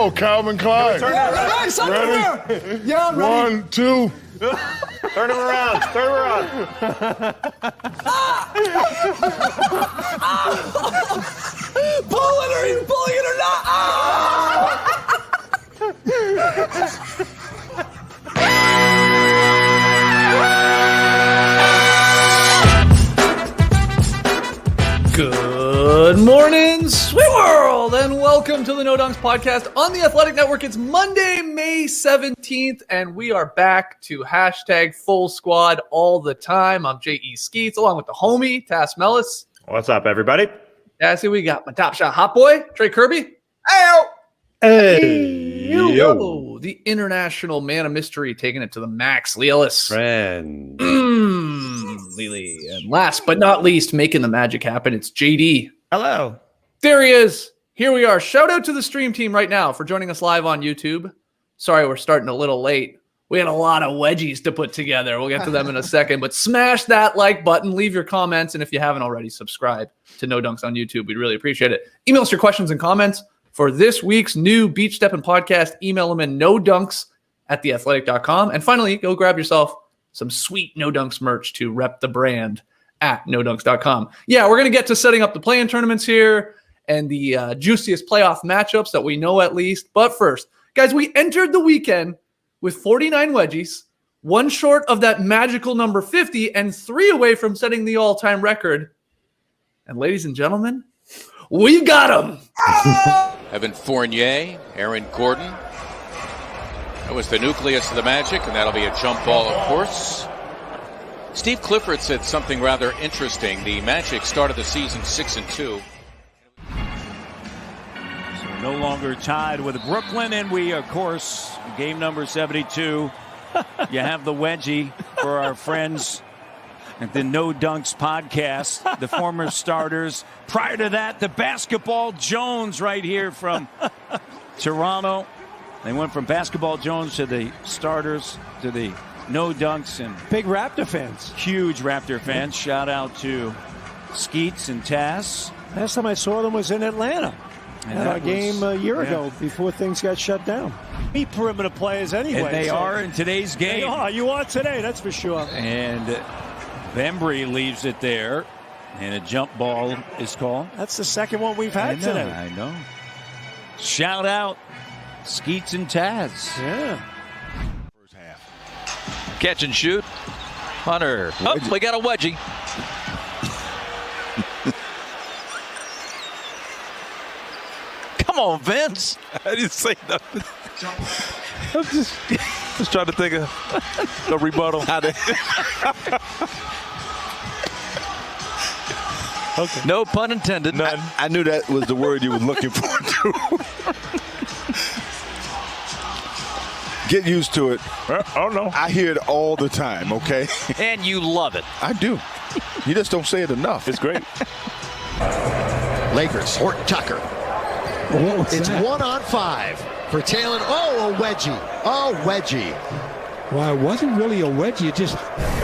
Oh, Calvin Klein. Ready? Yeah, I'm ready. 1, 2. Turn him around. Pull it, or are you pulling it or not? Good morning, sweet world, and welcome to the No Dunks podcast on the Athletic Network. It's Monday, May 17th, and we are back to hashtag full squad all the time. I'm J.E. Skeets, along with the homie, Tass Mellis. What's up, everybody? Tassy, we got my top shot hot boy, Trey Kirby. Yo, the international man of mystery, taking it to the max, Lee Ellis. Friend. Lily. And last but not least, making the magic happen, it's JD. Hello. There he is. Here we are. Shout out to the stream team right now for joining us live on YouTube. Sorry, we're starting a little late. We had a lot of wedgies to put together. We'll get to them in a second, but smash that like button, leave your comments, and if you haven't already, subscribe to No Dunks on YouTube. We'd really appreciate it. Email us your questions and comments for this week's new Beach Steppin' podcast. Email them in nodunks@theathletic.com. And finally, go grab yourself some sweet No Dunks merch to rep the brand at nodunks.com. Yeah, we're going to get to setting up the play-in tournaments here and the juiciest playoff matchups that we know at least. But first, guys, we entered the weekend with 49 wedgies, one short of that magical number 50, and 3 away from setting the all-time record. And ladies and gentlemen, we got him! Evan Fournier, Aaron Gordon. That was the nucleus of the Magic, and that'll be a jump ball, of course. Steve Clifford said something rather interesting. The Magic started the season 6-2. So no longer tied with Brooklyn, and we, of course, game number 72. You have the wedgie for our friends at the No Dunks podcast, the former starters. Prior to that, the Basketball Jones right here from Toronto. They went from Basketball Jones to the starters to the No Dunks, and big Raptor fans. Huge Raptor fans. Shout out to Skeets and Taz. Last time I saw them was in Atlanta. At our game a year ago before things got shut down. Be perimeter players anyway. And they are in today's game. They are. You are today, that's for sure. And Bembry leaves it there, and a jump ball is called. That's the second one we've had today. I know. Shout out Skeets and Taz. Yeah. First half. Catch and shoot. Hunter. Oh, we got a wedgie. Come on, Vince. I didn't say nothing. I'm just trying to think of a rebuttal. Okay. No pun intended. None. I knew that was the word you were looking for, too. Get used to it. Oh, no. I hear it all the time, okay? And you love it. I do. You just don't say it enough. It's great. Lakers, Horton Tucker. It's 1-on-5 for Taylor. Oh, a wedgie. Oh, wedgie. Well, it wasn't really a wedgie. You just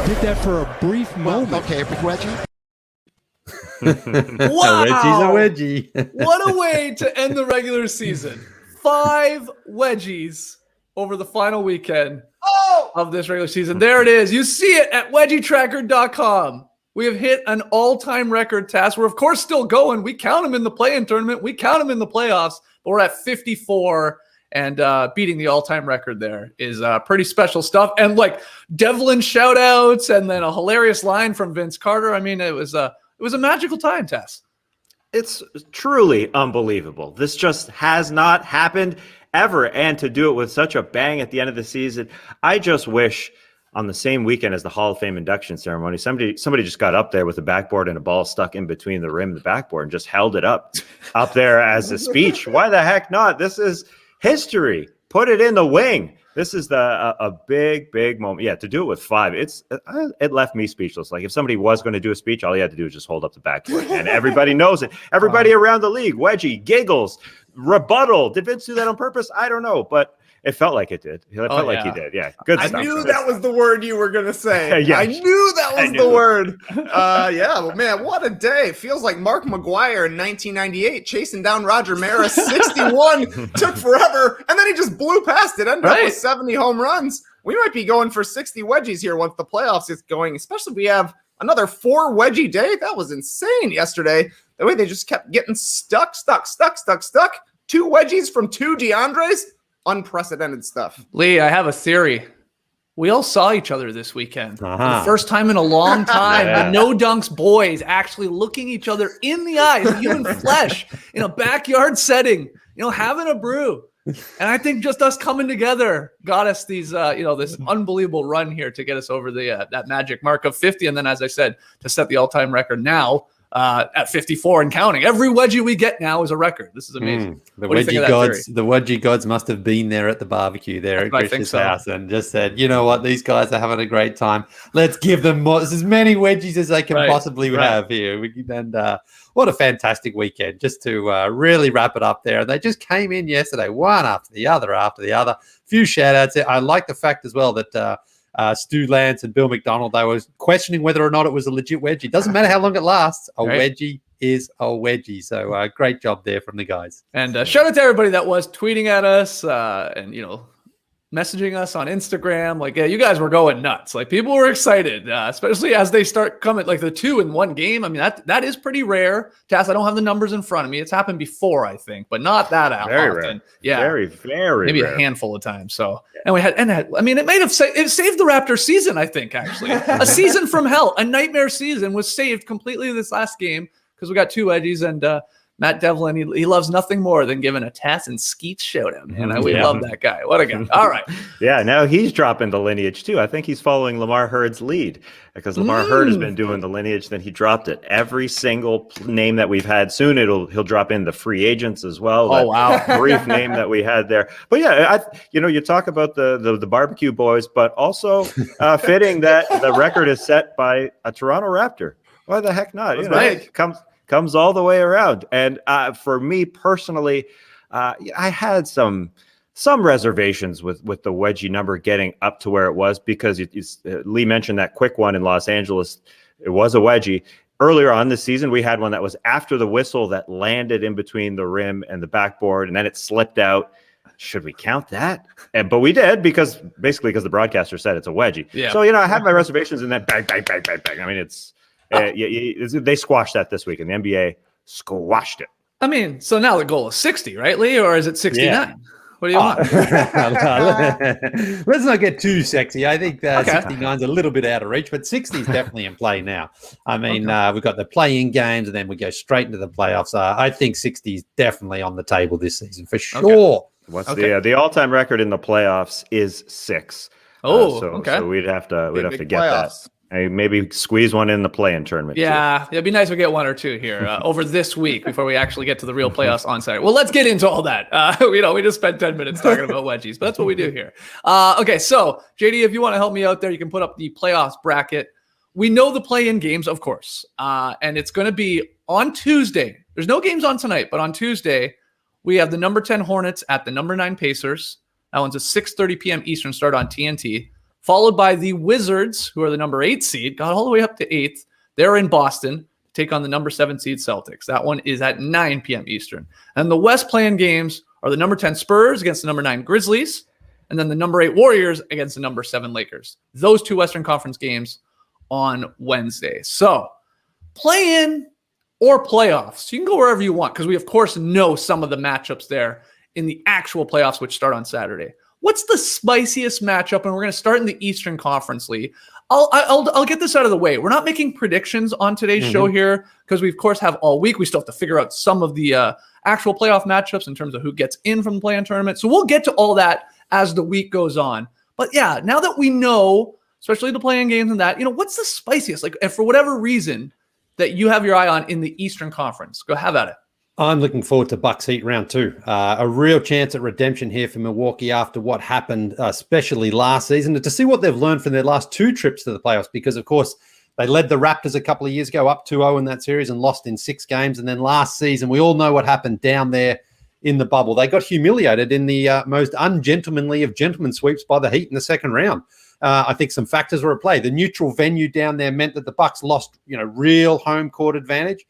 did that for a brief moment. Okay, a wedgie. Wow! A wedgie's a wedgie. What a way to end the regular season. 5 wedgies over the final weekend of this regular season. There it is. You see it at wedgietracker.com. We have hit an all-time record task. We're, of course, still going. We count them in the play-in tournament. We count them in the playoffs. But we're at 54, and beating the all-time record there is pretty special stuff. And, like, Devlin shout-outs and then a hilarious line from Vince Carter. I mean, it was a magical time, Tess. It's truly unbelievable. This just has not happened ever. And to do it with such a bang at the end of the season, I just wish on the same weekend as the Hall of Fame induction ceremony, somebody just got up there with a backboard and a ball stuck in between the rim and the backboard and just held it up there as a speech. Why the heck not? This is history. Put it in the wing. This is a big moment. Yeah, to do it with 5, it left me speechless. Like if somebody was going to do a speech, all you had to do was just hold up the backboard, and everybody knows it. Everybody around the league, wedgie, giggles, rebuttal. Did Vince do that on purpose? I don't know, but It felt like it did. It felt like he did. Yeah, good I stuff. knew that was the word you were going to say. Yeah. I knew that was the word. Yeah, well, man, what a day. It feels like Mark McGuire in 1998 chasing down Roger Maris. 61 took forever, and then he just blew past it. Ended up with 70 home runs. We might be going for 60 wedgies here once the playoffs is going, especially if we have another 4 wedgie day. That was insane yesterday. The way they just kept getting stuck. 2 wedgies from 2 DeAndres. Unprecedented stuff. Lee, I have a theory. We all saw each other this weekend. For the first time in a long time. The No Dunks boys actually looking each other in the eyes, human flesh, in a backyard setting, having a brew. And I think just us coming together got us these, this unbelievable run here to get us over the that magic mark of 50. And then, as I said, to set the all-time record now at 54 and counting. Every wedgie we get now is a record. This is amazing. The wedgie gods must have been there at the barbecue there at Chris's house and just said, you know what, these guys are having a great time. Let's give them as many wedgies as they can possibly have here. And what a fantastic weekend just to really wrap it up there. And they just came in yesterday, one after the other. Few shout outs. I like the fact as well that Stu Lance and Bill McDonald, they were questioning whether or not it was a legit wedgie. Doesn't matter how long it lasts. A wedgie is a wedgie. So great job there from the guys. And shout out to everybody that was tweeting at us and, messaging us on Instagram. Like, you guys were going nuts. Like, people were excited, especially as they start coming, like the 2 in one game. I mean, that is pretty rare. Tass, I don't have the numbers in front of me. It's happened before, I think, but not that often. Rare. Yeah, very maybe rare. A handful of times. So, and it may have it saved the Raptors season. I think actually a season from hell, a nightmare season was saved completely this last game because we got 2 edgies and. Matt Devlin, he loves nothing more than giving a Tass and Skeets showdown, man. We love that guy. What a guy. All right. Yeah, now he's dropping the lineage too. I think he's following Lamar Hurd's lead because Lamar Hurd has been doing the lineage, then he dropped it. Every single name that we've had, soon he'll drop in the free agents as well. Oh, wow. Brief name that we had there. But yeah, you talk about the barbecue boys, but also fitting that the record is set by a Toronto Raptor. Why the heck not? It comes all the way around. And for me personally, I had some reservations with the wedgie number getting up to where it was because Lee mentioned that quick one in Los Angeles. It was a wedgie. Earlier on this season, we had one that was after the whistle that landed in between the rim and the backboard, and then it slipped out. Should we count that? But we did because the broadcaster said it's a wedgie. Yeah. So, I had my reservations and then bang. I mean, they squashed that this week, and the NBA squashed it. I mean, so now the goal is 60, right, Lee? Or is it 69? Yeah. What do you want? Let's not get too sexy. I think 69 is a little bit out of reach, but 60 is definitely in play now. I mean, we've got the play-in games, and then we go straight into the playoffs. I think 60 is definitely on the table this season for sure. The all-time record in the playoffs is 6. So we'd have to get playoffs. That. Maybe squeeze one in the play-in tournament. Yeah, it'd be nice to get 1 or 2 here over this week before we actually get to the real playoffs on Saturday. Well, let's get into all that. We just spent 10 minutes talking about wedgies, but that's what we do here. Okay, so JD, if you want to help me out there, you can put up the playoffs bracket. We know the play-in games, of course, and it's going to be on Tuesday. There's no games on tonight, but on Tuesday, we have the number 10 Hornets at the number 9 Pacers. That one's a 6:30 p.m. Eastern start on TNT. Followed by the Wizards, who are the number 8 seed, got all the way up to 8th. They're in Boston to take on the number 7 seed Celtics. That one is at 9 p.m. Eastern. And the West play-in games are the number 10 Spurs against the number 9 Grizzlies, and then the number 8 Warriors against the number 7 Lakers. Those 2 Western Conference games on Wednesday. So, play-in or playoffs. You can go wherever you want because we, of course, know some of the matchups there in the actual playoffs, which start on Saturday. What's the spiciest matchup? And we're going to start in the Eastern Conference, Lee. I'll get this out of the way. We're not making predictions on today's show here because we, of course, have all week. We still have to figure out some of the actual playoff matchups in terms of who gets in from the play-in tournament. So we'll get to all that as the week goes on. But yeah, now that we know, especially the play-in games and that, what's the spiciest? Like, if for whatever reason that you have your eye on in the Eastern Conference, go have at it. I'm looking forward to Bucks Heat round 2. A real chance at redemption here for Milwaukee after what happened, especially last season, and to see what they've learned from their last 2 trips to the playoffs, because, of course, they led the Raptors a couple of years ago up 2-0 in that series and lost in 6 games. And then last season, we all know what happened down there in the bubble. They got humiliated in the most ungentlemanly of gentlemen sweeps by the Heat in the second round. I think some factors were at play. The neutral venue down there meant that the Bucks lost, real home court advantage.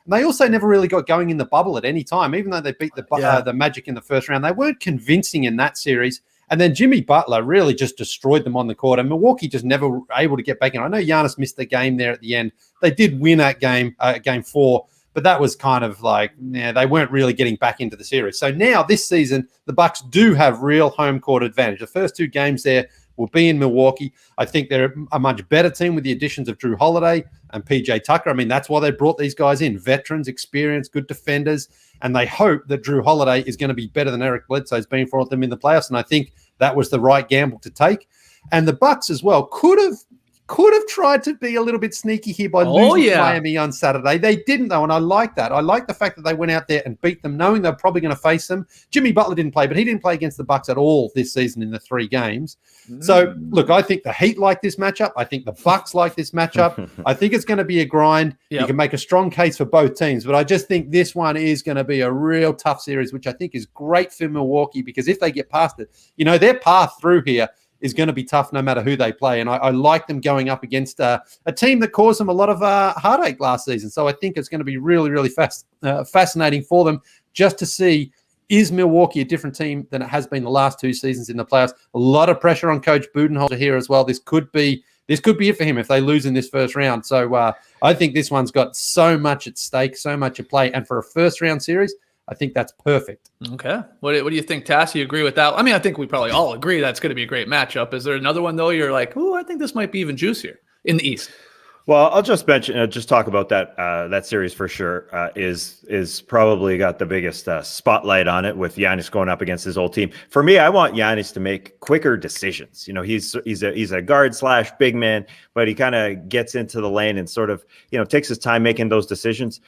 And they also never really got going in the bubble at any time, even though they beat the Magic in the first round. They weren't convincing in that series. And then Jimmy Butler really just destroyed them on the court. And Milwaukee just never were able to get back in. I know Giannis missed the game there at the end. They did win that game 4, but that was kind of like, they weren't really getting back into the series. So now this season, the Bucks do have real home court advantage. The first 2 games there will be in Milwaukee. I think they're a much better team with the additions of Drew Holiday and PJ Tucker. I mean, that's why they brought these guys in. Veterans, experienced, good defenders. And they hope that Drew Holiday is going to be better than Eric Bledsoe's been for them in the playoffs. And I think that was the right gamble to take. And the Bucks as well could have tried to be a little bit sneaky here by losing to Miami on Saturday. They didn't, though, and I like that. I like the fact that they went out there and beat them, knowing they're probably going to face them. Jimmy Butler didn't play, but he didn't play against the Bucks at all this season in the 3 games. So, look, I think the Heat like this matchup. I think the Bucks like this matchup. I think it's going to be a grind. Yep. You can make a strong case for both teams, but I just think this one is going to be a real tough series, which I think is great for Milwaukee, because if they get past it, their path through here is going to be tough no matter who they play. And I like them going up against a team that caused them a lot of heartache last season. So I think it's going to be really, really fascinating for them just to see, is Milwaukee a different team than it has been the last 2 seasons in the playoffs? A lot of pressure on Coach Budenholzer here as well. This could be it for him if they lose in this first round. So I think this one's got so much at stake, so much at play. And for a first-round series, I think that's perfect. Okay. What do you think, Tass? You agree with that? I mean, I think we probably all agree that's going to be a great matchup. Is there another one, though, you're like, oh, I think this might be even juicier in the East? Well, I'll just mention, just talk about that series for sure. Is probably got the biggest spotlight on it, with Giannis going up against his old team. For me, I want Giannis to make quicker decisions. He's a guard / big man, but he kind of gets into the lane and sort of takes his time making those decisions.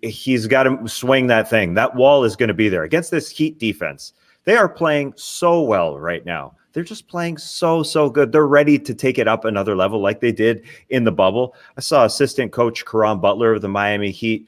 He's got to swing that thing. That wall is going to be there against this Heat defense. They are playing so well right now. They're just playing so good. They're ready to take it up another level like they did in the bubble. I saw assistant coach Caron Butler of the Miami Heat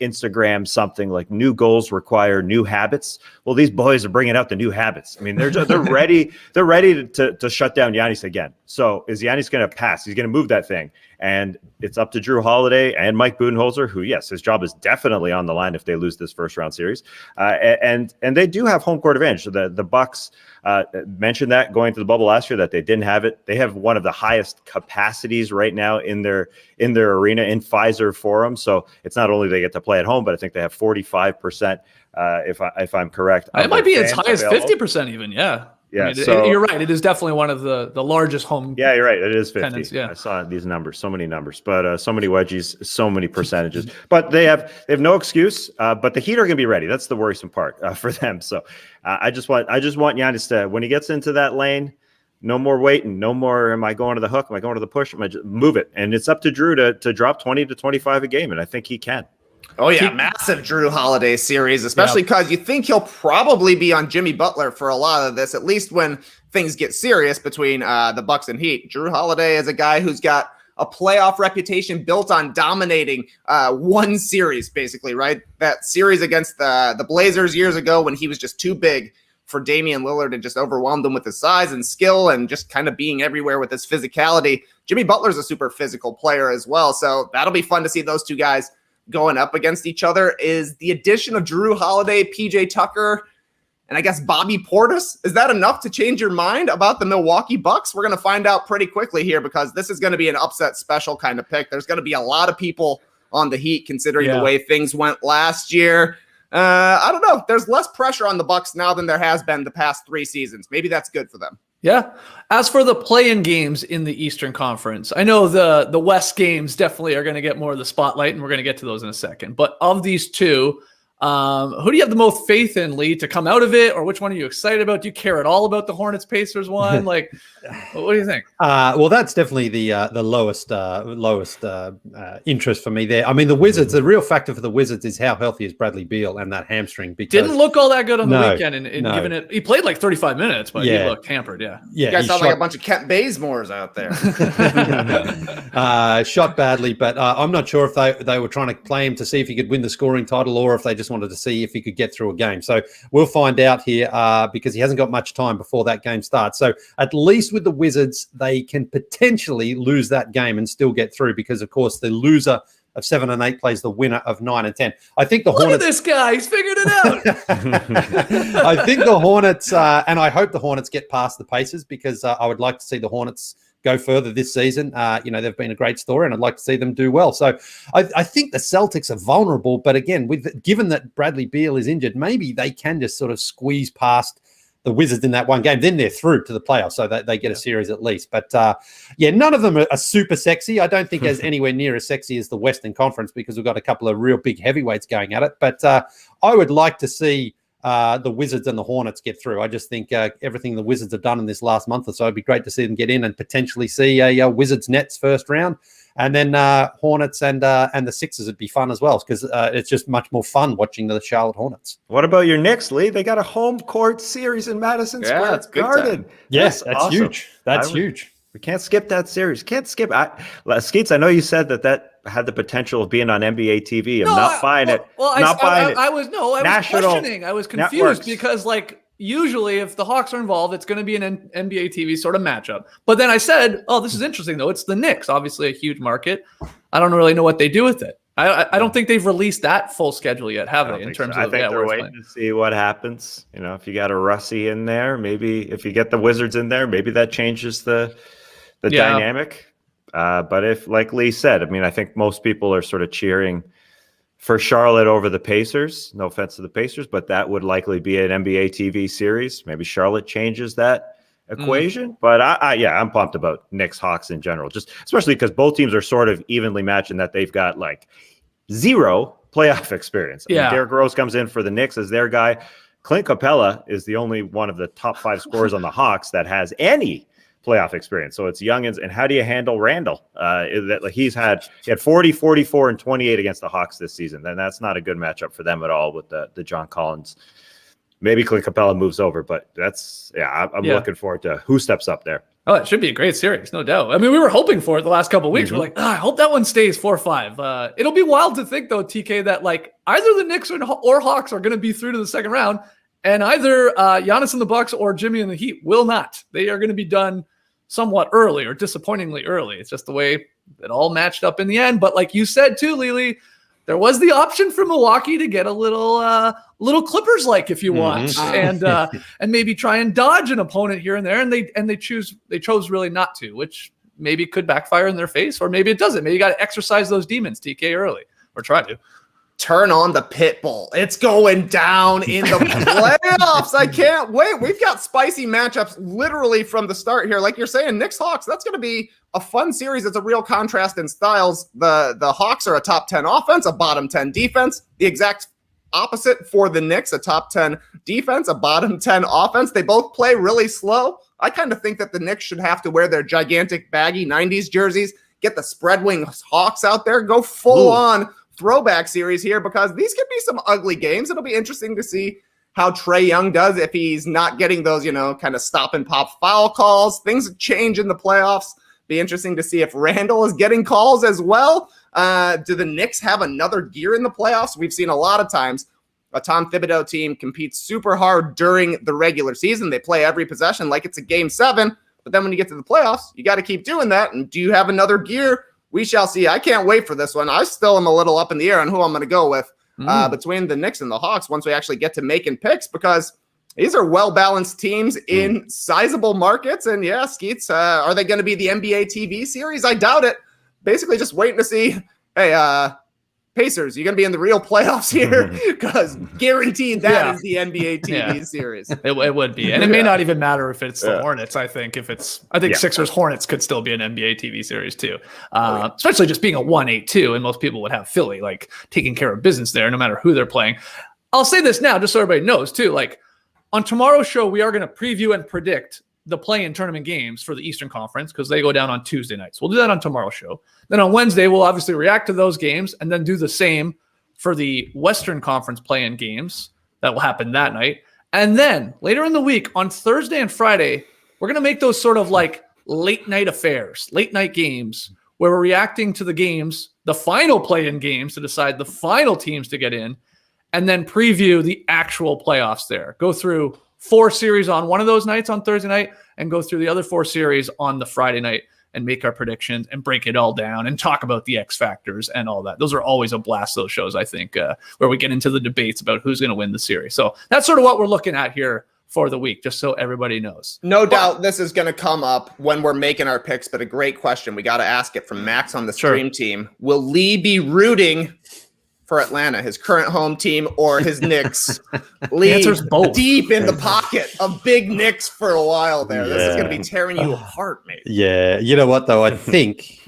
Instagram something like, new goals require new habits. Well, these boys are bringing out the new habits. I mean, they're ready. They're ready to shut down Giannis again. So is Giannis going to pass? He's going to move that thing. And it's up to Drew Holiday and Mike Budenholzer, who, yes, his job is definitely on the line if they lose this first round series. And they do have home court advantage. So the Bucks mentioned that going to the bubble last year that they didn't have it. They have one of the highest capacities right now in their arena in Pfizer Forum. So it's not only they get to play at home, but I think they have 45%, if I'm correct. It might be as high as 50% even. Yeah. Yeah, I mean, you're right. It is definitely one of the largest home. Yeah, you're right. It is 50. Tenants, yeah. I saw these numbers, so many numbers, but so many wedgies, so many percentages. But they have no excuse. But the Heat are going to be ready. That's the worrisome part for them. So I just want Giannis to, when he gets into that lane, no more waiting, no more. Am I going to the hook? Am I going to the push? Am I just move it? And it's up to Drew to drop 20 to 25 a game, and I think he can. Oh, yeah, massive Drew Holiday series, especially because you think he'll probably be on Jimmy Butler for a lot of this, at least when things get serious between the Bucks and Heat. Drew Holiday is a guy who's got a playoff reputation built on dominating one series, basically, right? That series against the Blazers years ago when he was just too big for Damian Lillard and just overwhelmed him with his size and skill and just kind of being everywhere with his physicality. Jimmy Butler's a super physical player as well, so that'll be fun to see those two guys going up against each other. Is the addition of Drew Holiday, PJ Tucker, and I guess Bobby Portis, is that enough to change your mind about the Milwaukee Bucks? We're going to find out pretty quickly here, because this is going to be an upset special kind of pick. There's going to be a lot of people on the Heat considering the way things went last year. I don't know. There's less pressure on the Bucks now than there has been the past 3 seasons. Maybe that's good for them. Yeah. As for the play-in games in the Eastern Conference, I know the West games definitely are going to get more of the spotlight, and we're going to get to those in a second. But of these two, who do you have the most faith in, Lee, to come out of it, or which one are you excited about? Do you care at all about the Hornets-Pacers one? Like, what do you think? Well, that's definitely the lowest interest for me there. I mean, the Wizards, the real factor for the Wizards is how healthy is Bradley Beal and that hamstring. Because didn't look all that good on the weekend in giving it. He played like 35 minutes, but he looked hampered. Yeah. You guys sound like a bunch of Kent Bazemores out there. Shot badly, but I'm not sure if they were trying to play him to see if he could win the scoring title, or if they just just wanted to see if he could get through a game. So we'll find out here because he hasn't got much time before that game starts. So at least with the Wizards, they can potentially lose that game and still get through because, of course, the loser of 7 and 8 plays the winner of 9 and 10. I think the Hornets. Look at this guy; he's figured it out. I think the Hornets, and I hope the Hornets get past the Pacers because I would like to see the Hornets go further this season. They've been a great story, and I'd like to see them do well. So I think the Celtics are vulnerable, but again, given that Bradley Beal is injured, maybe they can just sort of squeeze past the Wizards in that one game. Then they're through to the playoffs, so they get a series at least. But none of them are super sexy. I don't think as anywhere near as sexy as the Western Conference because we've got a couple of real big heavyweights going at it. But I would like to see the Wizards and the Hornets get through. I just think everything the Wizards have done in this last month or so, it'd be great to see them get in and potentially see a Wizards Nets first round. And then Hornets and the Sixers would be fun as well because it's just much more fun watching the Charlotte Hornets. What about your Knicks, Lee? They got a home court series in Madison Square Garden. Yes, that's awesome. huge. That's huge. We can't skip that series. Can't skip. Skeets, I know you said that had the potential of being on NBA TV. I'm not buying it. I was questioning. I was confused because usually if the Hawks are involved, it's going to be an NBA TV sort of matchup. But then I said, oh, this is interesting, though. It's the Knicks, obviously a huge market. I don't really know what they do with it. I don't think they've released that full schedule yet, have they? In terms of, I think they're waiting to see what happens. If you got a Russie in there, maybe if you get the Wizards in there, maybe that changes the dynamic. But if, like Lee said, I think most people are sort of cheering for Charlotte over the Pacers. No offense to the Pacers, but that would likely be an NBA TV series. Maybe Charlotte changes that equation. But I'm pumped about Knicks Hawks in general, just especially because both teams are sort of evenly matched in that they've got zero playoff experience. Derrick Rose comes in for the Knicks as their guy. Clint Capella is the only one of the top 5 scorers on the Hawks that has any playoff experience. So it's youngins. And how do you handle Randall? He had 40, 44, and 28 against the Hawks this season. Then that's not a good matchup for them at all with the John Collins. Maybe Clint Capella moves over, but I'm looking forward to who steps up there. Oh, it should be a great series, no doubt. We were hoping for it the last couple of weeks. We're I hope that one stays 4-5. It'll be wild to think, though, TK, that either the Knicks or Hawks are going to be through to the second round, and either Giannis and the Bucks or Jimmy and the Heat will not. They are going to be done somewhat early or disappointingly early. It's just the way it all matched up in the end. But like you said too, Lily, there was the option for Milwaukee to get a little Clippers-like, if you want, and maybe try and dodge an opponent here and there, and they chose really not to, which maybe could backfire in their face, or maybe it doesn't. Maybe you got to exercise those demons, TK, early, or try to. Turn on the pit bull. It's going down in the playoffs. I can't wait. We've got spicy matchups literally from the start here. Like you're saying, Knicks Hawks, that's going to be a fun series. It's a real contrast in styles. The Hawks are a top 10 offense, a bottom 10 defense. The exact opposite for the Knicks, a top 10 defense, a bottom 10 offense. They both play really slow. I kind of think that the Knicks should have to wear their gigantic baggy 90s jerseys, get the spread wing Hawks out there, go full on throwback series here, because these could be some ugly games. It'll be interesting to see how Trae Young does if he's not getting those, kind of stop and pop foul calls. Things change in the playoffs. Be interesting to see if Randall is getting calls as well. Do the Knicks have another gear in the playoffs? We've seen a lot of times a Tom Thibodeau team competes super hard during the regular season. They play every possession like it's a game 7, but then when you get to the playoffs, you got to keep doing that. And do you have another gear? We shall see. I can't wait for this one. I still am a little up in the air on who I'm going to go with between the Knicks and the Hawks once we actually get to making picks, because these are well-balanced teams in sizable markets. And yeah, Skeets, are they going to be the NBA TV series? I doubt it. Basically just waiting to see, hey, Pacers, you're going to be in the real playoffs here, because guaranteed that is the NBA TV series. It would be. And it may not even matter if it's the Hornets. I think Sixers Hornets could still be an NBA TV series too. Especially just being a 1-8-2, and most people would have Philly taking care of business there no matter who they're playing. I'll say this now just so everybody knows too, on tomorrow's show, we are going to preview and predict the play-in tournament games for the Eastern Conference, because they go down on Tuesday nights. We'll do that on tomorrow's show. Then on Wednesday, we'll obviously react to those games and then do the same for the Western Conference play-in games. That will happen that night. And then later in the week, on Thursday and Friday, we're going to make those sort of late-night affairs, late-night games, where we're reacting to the games, the final play-in games, to decide the final teams to get in. and then preview the actual playoffs there. Go through 4 series on one of those nights on Thursday night and go through the other 4 series on the Friday night and make our predictions and break it all down and talk about the X factors and all that. Those are always a blast, those shows, I think, where we get into the debates about who's going to win the series. So that's sort of what we're looking at here for the week, just so everybody knows. No doubt this is going to come up when we're making our picks, but a great question. We got to ask it from Max on the stream team. Will Lee be rooting for Atlanta, his current home team, or his Knicks? Lee, answer's both. Deep in the pocket of big Knicks for a while there. This is going to be tearing you apart, mate. Yeah. You know what, though? I think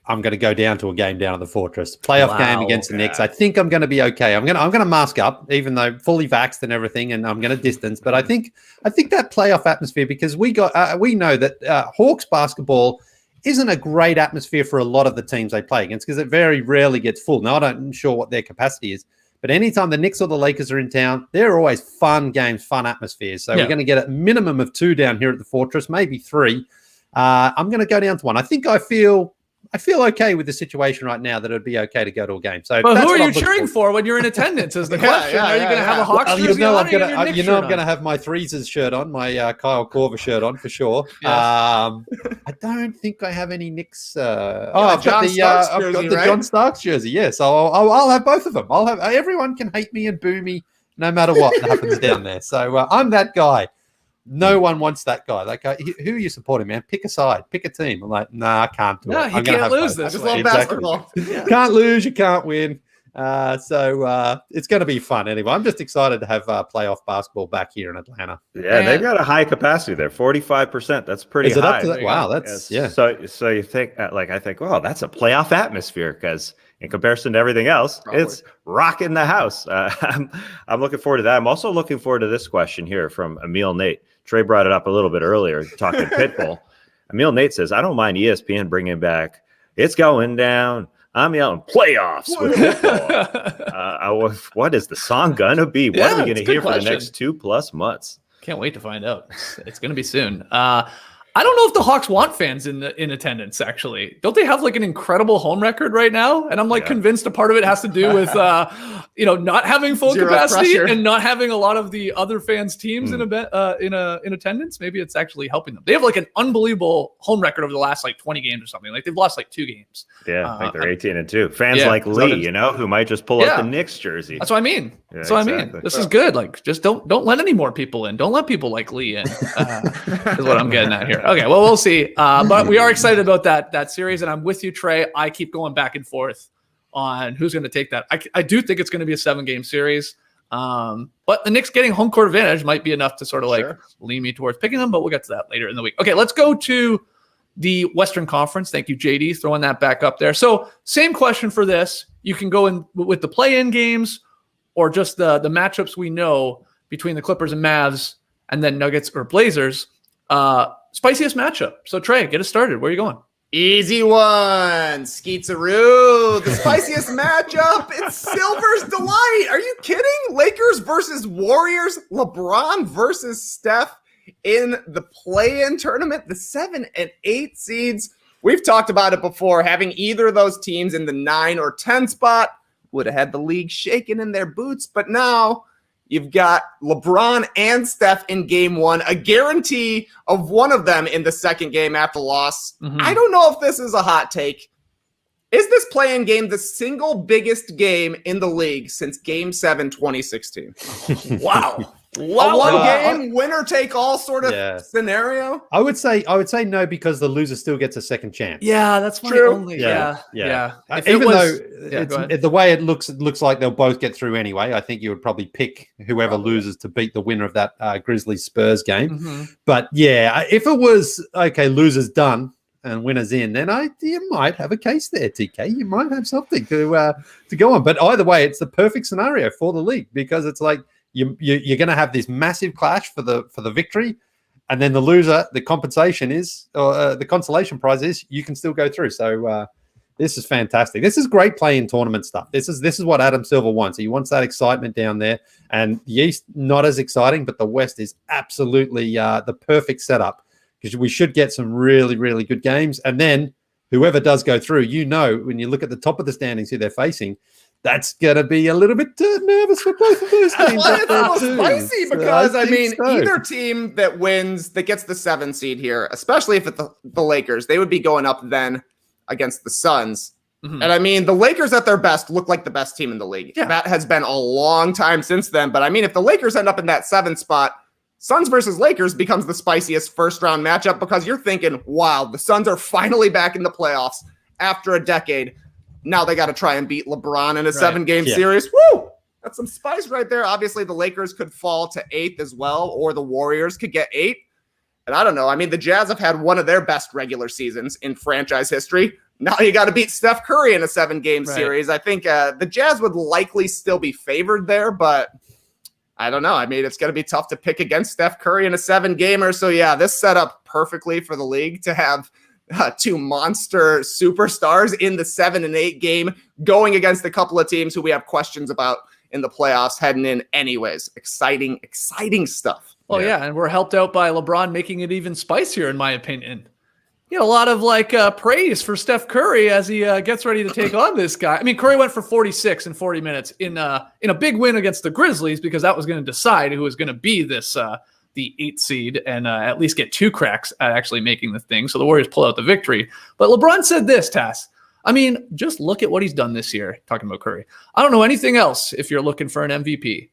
I'm going to go down to a game down at the Fortress. Playoff game against the Knicks. I think I'm going to be okay. I'm going to mask up, even though fully vaxxed and everything, and I'm going to distance. But I think that playoff atmosphere, because we know that Hawks basketball isn't a great atmosphere for a lot of the teams they play against, because it very rarely gets full. Now, I'm not sure what their capacity is, but anytime the Knicks or the Lakers are in town, they're always fun games, fun atmospheres. So we're going to get a minimum of 2 down here at the Fortress, maybe 3. I'm going to go down to 1. I think I feel okay with the situation right now that it'd be okay to go to a game. So, but who are you cheering for when you're in attendance? Is the question? Are you going to have a Hawks jersey on? I'm going to have my Threeses shirt on, my Kyle Korver shirt on for sure. Yes. I don't think I have any Knicks. I've got the John Starks jersey. Yes, I'll have both of them. I'll have. Everyone can hate me and boo me no matter what happens down there. So I'm that guy. No one wants that guy. That guy. Who are you supporting, man? Pick a side. Pick a team. I'm like, nah, I can't do it. You can't lose this. I just love basketball. Can't lose. You can't win. So it's going to be fun anyway. I'm just excited to have playoff basketball back here in Atlanta. Yeah, they've got a high capacity there, 45%. That's pretty high. Is it up to that? Wow, that's So you think I think, well, that's a playoff atmosphere, because in comparison to everything else, it's rocking the house. I'm looking forward to that. I'm also looking forward to this question here from Emil Nate. Trey brought it up a little bit earlier, talking Pitbull. Emil Nate says, I don't mind ESPN bringing back It's Going Down. I'm yelling playoffs with Pitbull. What is the song going to be? What are we going to hear for the next 2+ months? Can't wait to find out. It's going to be soon. I don't know if the Hawks want fans in attendance, actually. Don't they have like an incredible home record right now? And I'm like convinced a part of it has to do with, not having full capacity and not having a lot of the other fans' teams in attendance. Maybe it's actually helping them. They have like an unbelievable home record over the last like 20 games or something. Like they've lost like 2 games. Yeah, I think they're 18-2. Fans like Lee, who might just pull out the Knicks jersey. That's what I mean. I mean. This is good. Like, just don't let any more people in. Don't let people like Lee in. Is what I'm getting at here. Okay, well, we'll see. But we are excited about that series, and I'm with you, Trey. I keep going back and forth on who's going to take that. I do think it's going to be a 7-game series, but the Knicks getting home court advantage might be enough to sort of lean me towards picking them, but we'll get to that later in the week. Okay, let's go to the Western Conference. Thank you, JD, throwing that back up there. So same question for this. You can go in with the play-in games or just the matchups we know between the Clippers and Mavs and then Nuggets or Blazers. Spiciest matchup. So Trey, get us started. Where are you going? Easy one. Skeetsaroo. The spiciest matchup. It's Silver's Delight. Are you kidding? Lakers versus Warriors. LeBron versus Steph in the play-in tournament. The 7 and 8 seeds. We've talked about it before. Having either of those teams in the 9 or 10 spot would have had the league shaking in their boots. But now you've got LeBron and Steph in game 1, a guarantee of one of them in the second game after loss. I don't know if this is a hot take. Is this play-in game the single biggest game in the league since Game 7, 2016? Wow. A one-game winner-take-all sort of scenario? I would say no, because the loser still gets a second chance. Yeah, that's my only. Yeah. Even though the way it looks like they'll both get through anyway. I think you would probably pick whoever loses to beat the winner of that Grizzlies Spurs game. But yeah, if it was losers done and winners in, then you might have a case there, TK. You might have something to go on. But either way, it's the perfect scenario for the league, because it's like you're going to have this massive clash for the victory, and then the loser, the compensation is, or the consolation prize is, you can still go through. So this is fantastic. This is great play-in tournament stuff. This is what Adam Silver wants. He wants that excitement down there. And the East, not as exciting, but the West is absolutely the perfect setup, because we should get some really, really good games. And then whoever does go through, when you look at the top of the standings who they're facing, that's going to be a little bit nervous for both of those teams. Well, it's a little spicy because, I think so. either team that wins, that gets the 7 seed here, especially if it's the Lakers, they would be going up then against the Suns. Mm-hmm. And the Lakers at their best look like the best team in the league. Yeah. That has been a long time since then. But if the Lakers end up in that 7th spot, Suns versus Lakers becomes the spiciest first round matchup because you're thinking, wow, the Suns are finally back in the playoffs after a decade. Now they got to try and beat LeBron in a 7-game series. Woo! That's some spice right there. Obviously, the Lakers could fall to 8th as well, or the Warriors could get 8. And I don't know. The Jazz have had one of their best regular seasons in franchise history. Now you got to beat Steph Curry in a 7-game series. I think the Jazz would likely still be favored there, but I don't know. It's going to be tough to pick against Steph Curry in a 7-gamer. So, yeah, this set up perfectly for the league to have 2 monster superstars in the 7 and 8 game going against a couple of teams who we have questions about in the playoffs heading in anyways. Exciting stuff. Well, yeah, and we're helped out by LeBron making it even spicier, in my opinion. A lot of praise for Steph Curry as he gets ready to take on this guy. Curry went for 46 in 40 minutes in a big win against the Grizzlies because that was going to decide who was going to be this the 8th seed and at least get 2 cracks at actually making the thing. So the Warriors pull out the victory. But LeBron said this, Tass. Just look at what he's done this year, talking about Curry. I don't know anything else if you're looking for an MVP.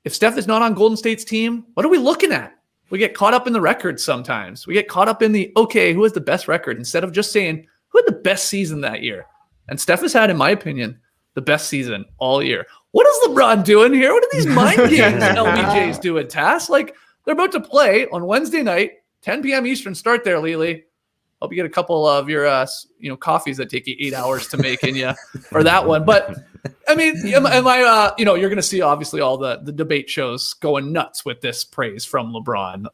If Steph is not on Golden State's team, what are we looking at? We get caught up in the records sometimes. We get caught up in who has the best record instead of just saying who had the best season that year. And Steph has had, in my opinion, the best season all year. What is LeBron doing here? What are these mind games LBJ's doing, Tass? They're about to play on Wednesday night, 10 p.m. Eastern. Start there, Lily. Hope you get a couple of your coffees that take you 8 hours to make in you for that one. But you're going to see obviously all the debate shows going nuts with this praise from LeBron.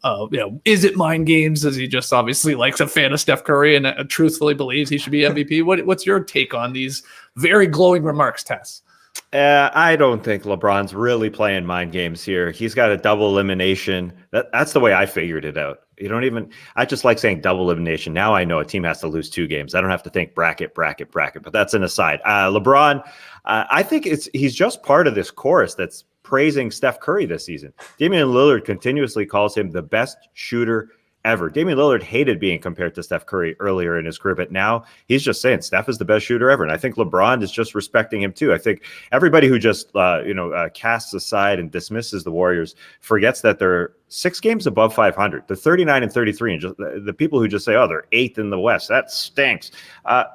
Is it mind games? As he just obviously likes a fan of Steph Curry and truthfully believes he should be MVP. What's your take on these very glowing remarks, Tess? I don't think LeBron's really playing mind games here. He's got a double elimination. That's the way I figured it out. I just like saying double elimination. Now I know a team has to lose 2 games. I don't have to think bracket, but that's an aside. LeBron, I think he's just part of this chorus that's praising Steph Curry this season. Damian Lillard continuously calls him the best shooter ever. Damian Lillard hated being compared to Steph Curry earlier in his career, but now he's just saying Steph is the best shooter ever. And I think LeBron is just respecting him too. I think everybody who just casts aside and dismisses the Warriors forgets that they're 6 games above 500. They're 39 and 33, and just the people who just say, "Oh, they're 8th in the West," that stinks.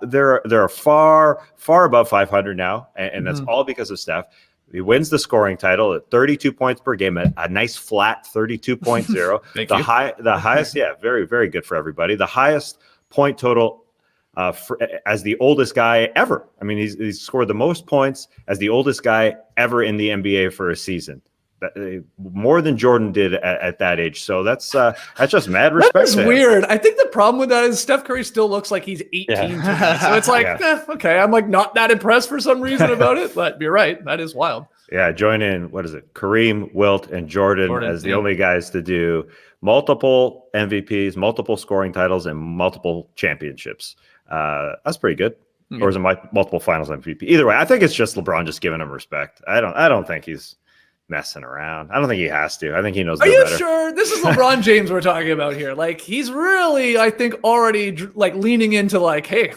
They're far above 500 now, and that's all because of Steph. He wins the scoring title at 32 points per game, a nice flat 32.0. The highest, very, very good for everybody. The highest point total as the oldest guy ever. He's scored the most points as the oldest guy ever in the NBA for a season. More than Jordan did at that age. So that's just mad respect. That's weird. I think the problem with that is Steph Curry still looks like he's 18. Yeah. So it's like, okay, I'm not that impressed for some reason about it, but you're right. That is wild. Yeah, join in, Kareem, Wilt, and Jordan as the only guys to do multiple MVPs, multiple scoring titles, and multiple championships. That's pretty good. Or is it multiple finals MVP? Either way, I think it's just LeBron just giving him respect. I don't think he's messing around. I don't think he has to. I think he knows better. Are you sure? This is LeBron James we're talking about here. He's really, I think, already leaning into hey,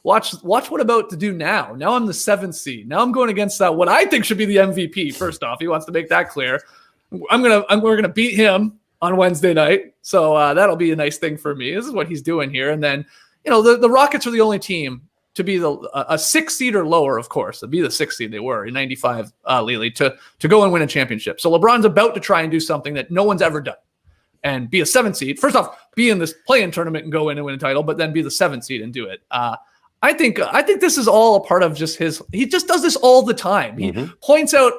watch what I'm about to do now. Now I'm the 7th seed. Now I'm going against what I think should be the MVP. First off, he wants to make that clear. We're gonna beat him on Wednesday night. So that'll be a nice thing for me. This is what he's doing here. And then, the Rockets are the only team to be a 6th seed or lower, of course. To be the 6th seed they were in 95, Lily, to go and win a championship. So LeBron's about to try and do something that no one's ever done and be a 7th seed. First off, be in this play-in tournament and go in and win a title, but then be the 7th seed and do it. I think this is all a part of just he just does this all the time. He points out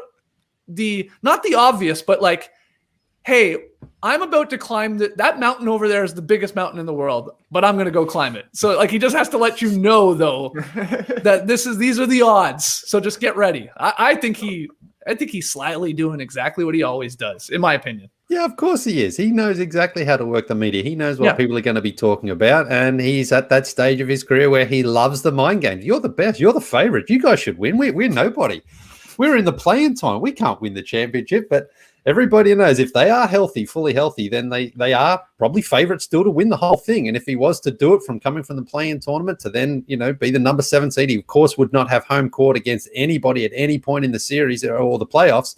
not the obvious, but hey, I'm about to climb that mountain over there is the biggest mountain in the world, but I'm going to go climb it. So he just has to let you know though that these are the odds. So just get ready. I think he I think he's slightly doing exactly what he always does, in my opinion. Yeah, of course he is. He knows exactly how to work the media. He knows what people are going to be talking about. And he's at that stage of his career where he loves the mind games. You're the best. You're the favorite. You guys should win. We're nobody. We're in the play-in time. We can't win the championship. But everybody knows if they are healthy, fully healthy, then they are probably favorites still to win the whole thing. And if he was to do it from coming from the play-in tournament to then, be the number 7 seed, he of course would not have home court against anybody at any point in the series or the playoffs.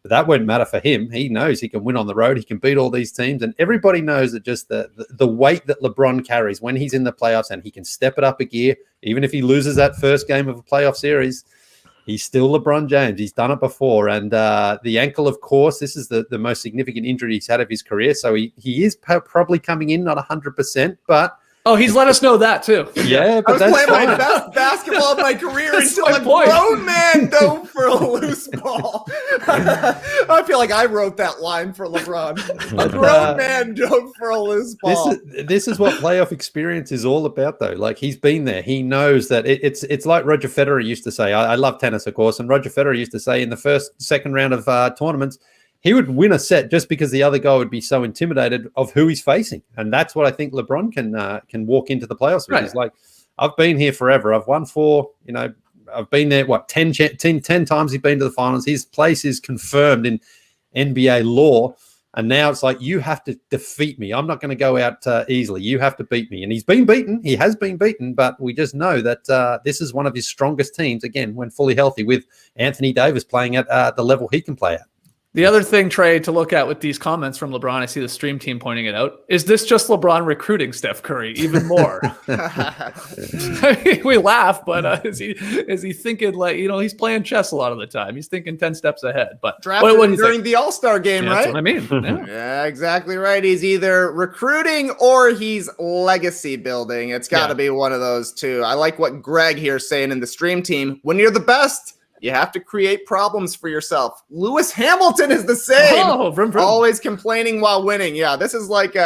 But that won't matter for him. He knows he can win on the road. He can beat all these teams. And everybody knows that just the weight that LeBron carries when he's in the playoffs, and he can step it up a gear, even if he loses that first game of a playoff series, he's still LeBron James. He's done it before. And the ankle, of course, this is the most significant injury he's had of his career. So he is probably coming in not 100%, but... Oh, he's let us know that too. Yeah, but I was playing my best basketball of my career until a grown man dove for a loose ball. I feel like I wrote that line for LeBron. A grown man dove for a loose ball. This is what playoff experience is all about, though. Like, he's been there. He knows that it's like Roger Federer used to say. I love tennis, of course, and Roger Federer used to say in the second round of tournaments, he would win a set just because the other guy would be so intimidated of who he's facing. And that's what I think LeBron can walk into the playoffs with. Right. He's like, I've been here forever. I've won 4, I've been there, 10 times he's been to the finals. His place is confirmed in NBA law. And now it's like, you have to defeat me. I'm not going to go out easily. You have to beat me. And he's been beaten. He has been beaten. But we just know that this is one of his strongest teams, again, when fully healthy, with Anthony Davis playing at the level he can play at. The other thing, Trey, to look at with these comments from LeBron, I see the stream team pointing it out, is this just LeBron recruiting Steph Curry even more? I mean, we laugh, but is he thinking like, he's playing chess a lot of the time. He's thinking 10 steps ahead. But drafted during the All-Star game, right? That's what I mean. Yeah, exactly right. He's either recruiting or he's legacy building. It's got to be one of those two. I like what Greg here is saying in the stream team. When you're the best, you have to create problems for yourself. Lewis Hamilton is the same. Oh, vroom, vroom. Always complaining while winning. Yeah, this is like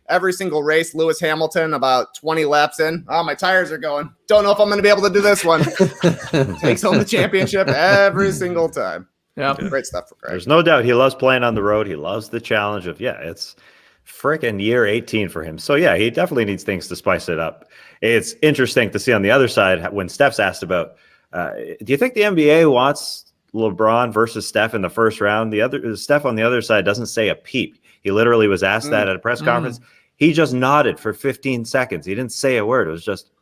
every single race. Lewis Hamilton about 20 laps in. Oh, my tires are going. Don't know if I'm going to be able to do this one. Takes home the championship every single time. Yeah, great stuff for Greg. There's no doubt he loves playing on the road. He loves the challenge of, it's freaking year 18 for him. So, he definitely needs things to spice it up. It's interesting to see on the other side when Steph's asked about, do you think the NBA wants LeBron versus Steph in the first round? Steph on the other side doesn't say a peep. He literally was asked that at a press conference. He just nodded for 15 seconds. He didn't say a word. It was just,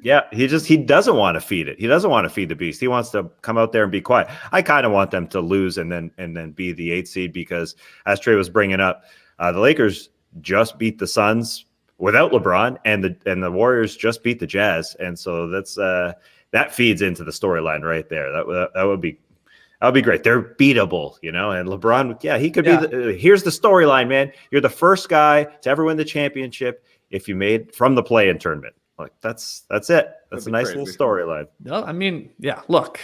yeah. He doesn't want to feed it. He doesn't want to feed the beast. He wants to come out there and be quiet. I kind of want them to lose and then be the 8th seed because, as Trey was bringing up, the Lakers just beat the Suns without LeBron, and the Warriors just beat the Jazz, and so that's that feeds into the storyline right there. That would be great. They're beatable, And LeBron, he could be. Here's the storyline, man. You're the first guy to ever win the championship if you made from the play-in tournament. Like that's it. That's a nice little storyline. No, I mean, look,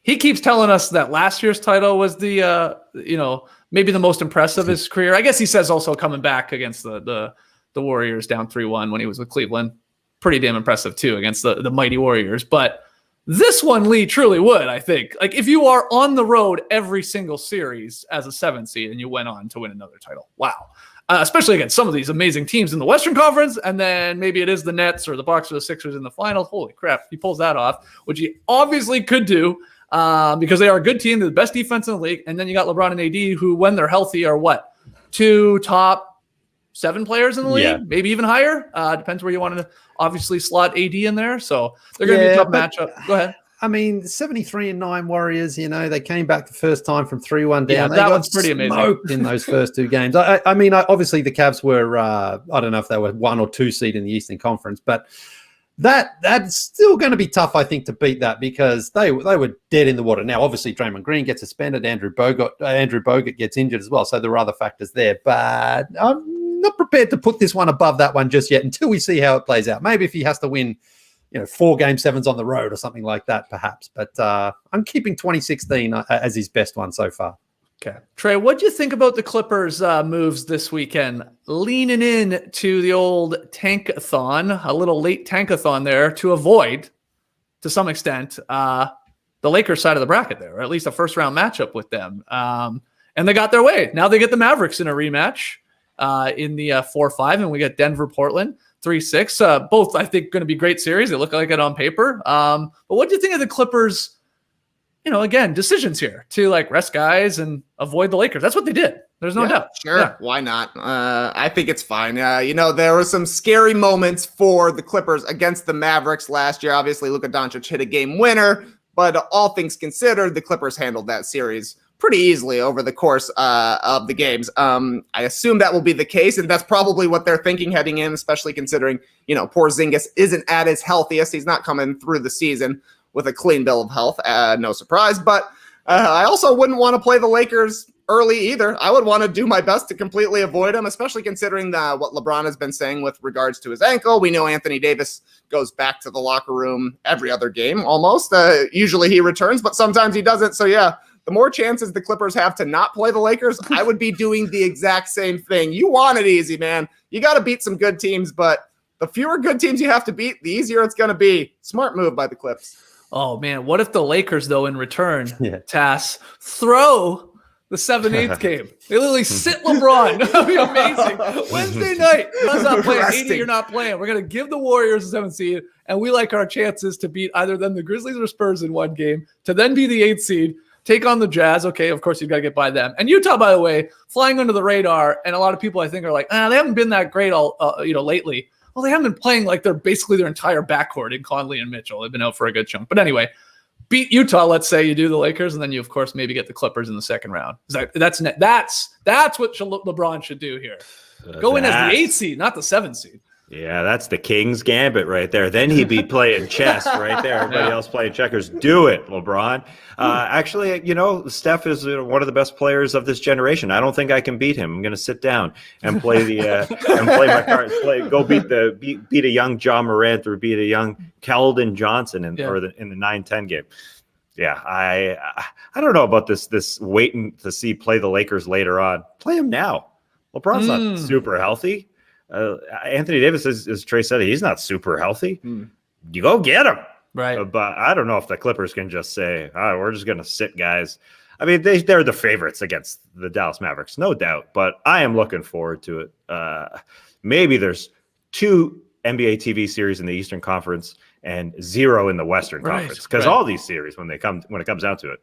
he keeps telling us that last year's title was the maybe the most impressive of his career. I guess he says also coming back against the Warriors down 3-1 when he was with Cleveland. Pretty damn impressive, too, against the mighty Warriors. But this one, Lee, truly would, I think. Like, if you are on the road every single series as a 7th seed and you went on to win another title, wow. Especially against some of these amazing teams in the Western Conference, and then maybe it is the Nets or the Bucks or the Sixers in the finals. Holy crap, he pulls that off, which he obviously could do because they are a good team. They're the best defense in the league. And then you got LeBron and AD, who, when they're healthy, are what? 2 top 7 players in the league, maybe even higher. Depends where you want to obviously slot AD in there. So they're going to be a tough matchup. Go ahead. I mean, 73-9 Warriors, they came back the first time from 3-1 down. Yeah, they that got one's pretty amazing in those first 2 games. I mean, obviously the Cavs were, I don't know if they were 1 or 2 seed in the Eastern Conference, but that's still going to be tough, I think, to beat that because they were dead in the water. Now, obviously, Draymond Green gets suspended. Andrew Bogut gets injured as well. So there are other factors there, but I'm not prepared to put this one above that one just yet until we see how it plays out. Maybe if he has to win, 4 Game 7s on the road or something like that, perhaps. But I'm keeping 2016 as his best one so far. Okay. Trey, what do you think about the Clippers moves this weekend? Leaning in to the old tankathon, a little late tankathon there to avoid, to some extent, the Lakers side of the bracket there, or at least a first round matchup with them. And they got their way. Now they get the Mavericks in a rematch in the 4-5, and we get Denver, Portland 3-6. Both, I think, going to be great series. They look like it on paper. But what do you think of the Clippers? Again, decisions here to like rest guys and avoid the Lakers. That's what they did. There's no doubt. Sure. Yeah. Why not? I think it's fine. There were some scary moments for the Clippers against the Mavericks last year. Obviously, Luka Doncic hit a game winner, but all things considered, the Clippers handled that series pretty easily over the course of the games. I assume that will be the case, and that's probably what they're thinking heading in, especially considering, Porzingis isn't at his healthiest. He's not coming through the season with a clean bill of health. No surprise. But I also wouldn't want to play the Lakers early either. I would want to do my best to completely avoid them, especially considering what LeBron has been saying with regards to his ankle. We know Anthony Davis goes back to the locker room every other game almost. Usually he returns, but sometimes he doesn't. So yeah, the more chances the Clippers have to not play the Lakers, I would be doing the exact same thing. You want it easy, man. You got to beat some good teams, but the fewer good teams you have to beat, the easier it's going to be. Smart move by the Clips. Oh, man. What if the Lakers, though, in return, Tass, throw the 7-8 game? They literally sit LeBron. That would be amazing. Wednesday night. You're not playing. 80, you're not playing. We're going to give the Warriors the 7th seed, and we like our chances to beat either them, the Grizzlies or Spurs in one game, to then be the 8th seed, take on the Jazz. Okay, of course, you've got to get by them. And Utah, by the way, flying under the radar, and a lot of people, I think, are like, they haven't been that great lately. Well, they haven't been playing like they're basically their entire backcourt in Conley and Mitchell. They've been out for a good chunk. But anyway, beat Utah, let's say you do the Lakers, and then you, of course, maybe get the Clippers in the second round. That's what LeBron should do here. Go in as the 8th seed, not the 7th seed. Yeah, that's the King's Gambit right there. Then he'd be playing chess right there. Everybody else playing checkers. Do it, LeBron. Actually, Steph is one of the best players of this generation. I don't think I can beat him. I'm going to sit down and play play my cards. Go beat a young John Morant or beat a young Keldon Johnson in the 9-10 game. Yeah, I don't know about this waiting to see play the Lakers later on. Play him now. LeBron's not super healthy. Anthony Davis, as Trey said, he's not super healthy. You go get him. Right. But I don't know if the Clippers can just say, we're just going to sit guys. I mean, they're the favorites against the Dallas Mavericks, no doubt. But I am looking forward to it. Maybe there's 2 NBA TV series in the Eastern Conference and 0 in the Western Conference. Because all these series, when it comes down to it,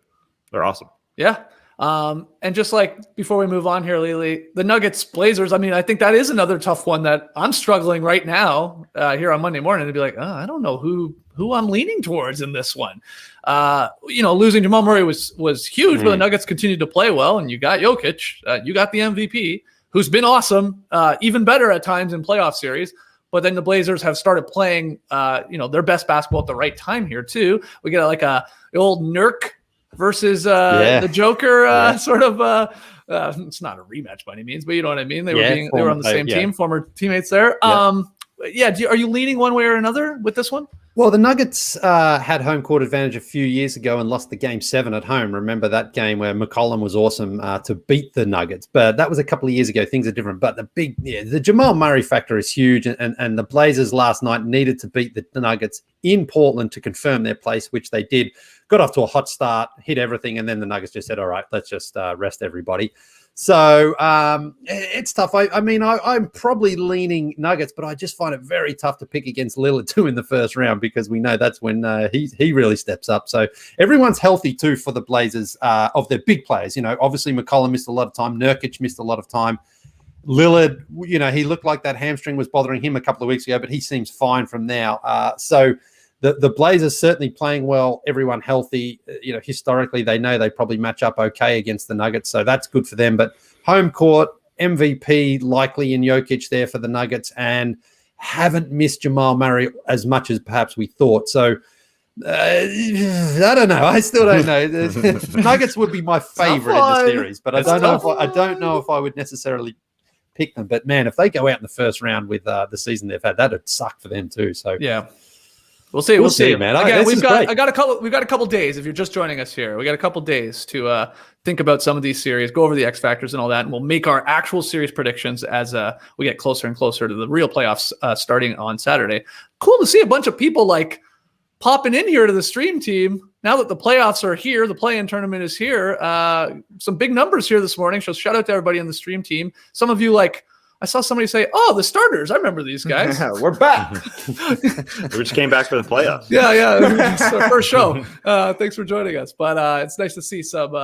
they're awesome. Yeah. And just like before we move on here, Lily, the Nuggets Blazers, I mean, I think that is another tough one that I'm struggling right now here on Monday morning to be like, I don't know who I'm leaning towards in this one. Losing Jamal Murray was huge, but the Nuggets continued to play well, and you got Jokic, you got the MVP, who's been awesome, even better at times in playoff series. But then the Blazers have started playing, their best basketball at the right time here too. We get like the old Nurk versus the Joker sort of it's not a rematch by any means, but you know what I mean. They were on the same team, former teammates there. Are you leaning one way or another with this one? Well, the Nuggets had home court advantage a few years ago and lost the game 7 at home. Remember that game where McCollum was awesome to beat the Nuggets, but that was a couple of years ago. Things are different, but the Jamal Murray factor is huge, and the Blazers last night needed to beat the Nuggets in Portland to confirm their place, which they did. Got off to a hot start, hit everything, and then the Nuggets just said, all right, let's just rest everybody. So it's tough. I'm probably leaning Nuggets, but I just find it very tough to pick against Lillard too in the first round because we know that's when he really steps up. So everyone's healthy too for the Blazers of their big players. Obviously McCollum missed a lot of time. Nurkic missed a lot of time. Lillard, he looked like that hamstring was bothering him a couple of weeks ago, but he seems fine from now. So the Blazers certainly playing well, everyone healthy. Historically, they know they probably match up okay against the Nuggets, so that's good for them. But home court, MVP likely in Jokic there for the Nuggets, and haven't missed Jamal Murray as much as perhaps we thought. So I don't know. I still don't know. The Nuggets would be my favorite in the series, but I don't know if I would necessarily pick them. But man, if they go out in the first round with the season they've had, that'd suck for them too. So yeah. We'll see, man. Again, we've got a couple days. If you're just joining us here, we got a couple days to think about some of these series, go over the X factors and all that, and we'll make our actual series predictions as we get closer and closer to the real playoffs starting on Saturday. Cool to see a bunch of people like popping in here to the stream team. Now that the playoffs are here, the play-in tournament is here. Some big numbers here this morning. So shout out to everybody on the stream team. Some of you I saw somebody say, "Oh, the starters. I remember these guys. We're back. We just came back for the playoffs." Yeah. It's our first show. Thanks for joining us. But it's nice to see some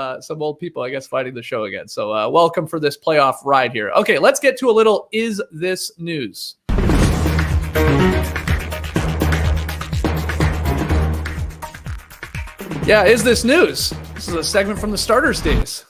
old people, I guess, fighting the show again. So welcome for this playoff ride here. Okay, let's get to a little Is This News? Yeah, Is This News? This is a segment from the starters days.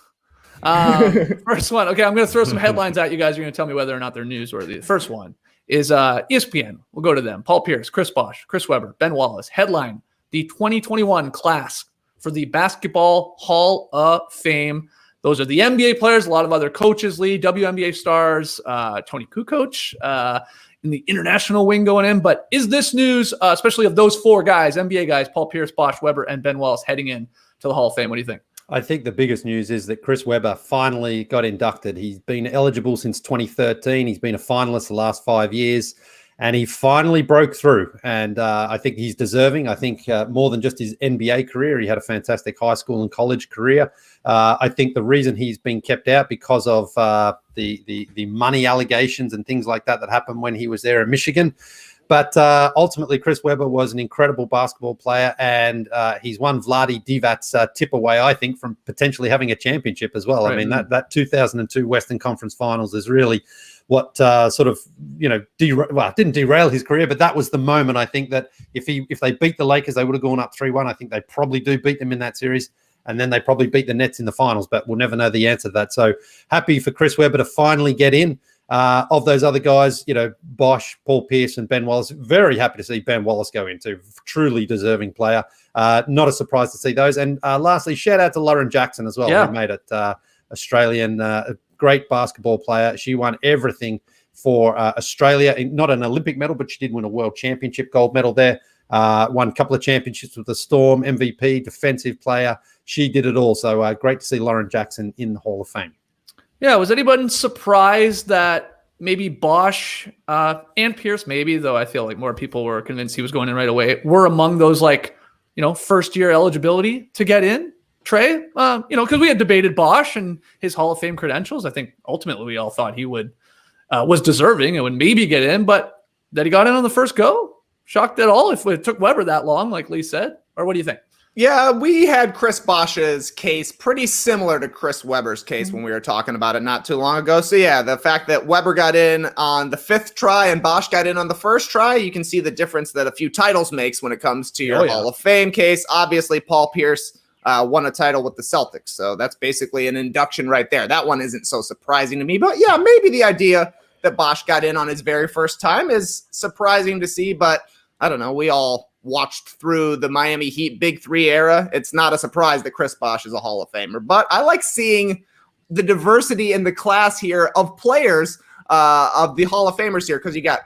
First one. Okay, I'm going to throw some headlines at you guys. You're going to tell me whether or not they're newsworthy. The first one is ESPN. We'll go to them. Paul Pierce, Chris Bosh, Chris Webber, Ben Wallace. Headline, the 2021 class for the Basketball Hall of Fame. Those are the NBA players, a lot of other coaches lead, WNBA stars, Tony Kukoc in the international wing going in. But Is This News, especially of those four guys, NBA guys, Paul Pierce, Bosh, Webber, and Ben Wallace heading in to the Hall of Fame? What do you think? I think the biggest news is that Chris Webber finally got inducted. He's been eligible since 2013. He's been a finalist the last 5 years, and he finally broke through. And I think he's deserving. I think more than just his NBA career, he had a fantastic high school and college career. I think the reason he's been kept out because of the money allegations and things like that happened when he was there in Michigan. But ultimately, Chris Webber was an incredible basketball player, and he's one Vlade Divac's tip away, I think, from potentially having a championship as well. Right. I mean, that 2002 Western Conference Finals is really what didn't derail his career, but that was the moment, I think, that if they beat the Lakers, they would have gone up 3-1. I think they probably do beat them in that series, and then they probably beat the Nets in the finals, but we'll never know the answer to that. So happy for Chris Webber to finally get in. Of those other guys, Bosh, Paul Pierce, and Ben Wallace, very happy to see Ben Wallace go into. Truly deserving player. Not a surprise to see those. And lastly, shout out to Lauren Jackson as well, who made it. Australian, great basketball player. She won everything for Australia. Not an Olympic medal, but she did win a world championship gold medal there. Won a couple of championships with the Storm, MVP, defensive player. She did it all. So great to see Lauren Jackson in the Hall of Fame. Yeah, was anyone surprised that maybe Bosh and Pierce, maybe, though I feel like more people were convinced he was going in right away, were among those first-year eligibility to get in? Trey, because we had debated Bosh and his Hall of Fame credentials. I think ultimately we all thought he was deserving and would maybe get in, but that he got in on the first go? Shocked at all if it took Webber that long, like Lee said? Or what do you think? Yeah, we had Chris Bosh's case pretty similar to Chris Webber's case when we were talking about it not too long ago. So yeah, the fact that Webber got in on the 5th try and Bosh got in on the 1st try, you can see the difference that a few titles makes when it comes to your Hall of Fame case. Obviously, Paul Pierce won a title with the Celtics, so that's basically an induction right there. That one isn't so surprising to me, but yeah, maybe the idea that Bosh got in on his very first time is surprising to see, but I don't know, we all watched through the Miami Heat Big Three era. It's not a surprise that Chris Bosh is a Hall of Famer, but I like seeing the diversity in the class here of players of the Hall of Famers here, because you got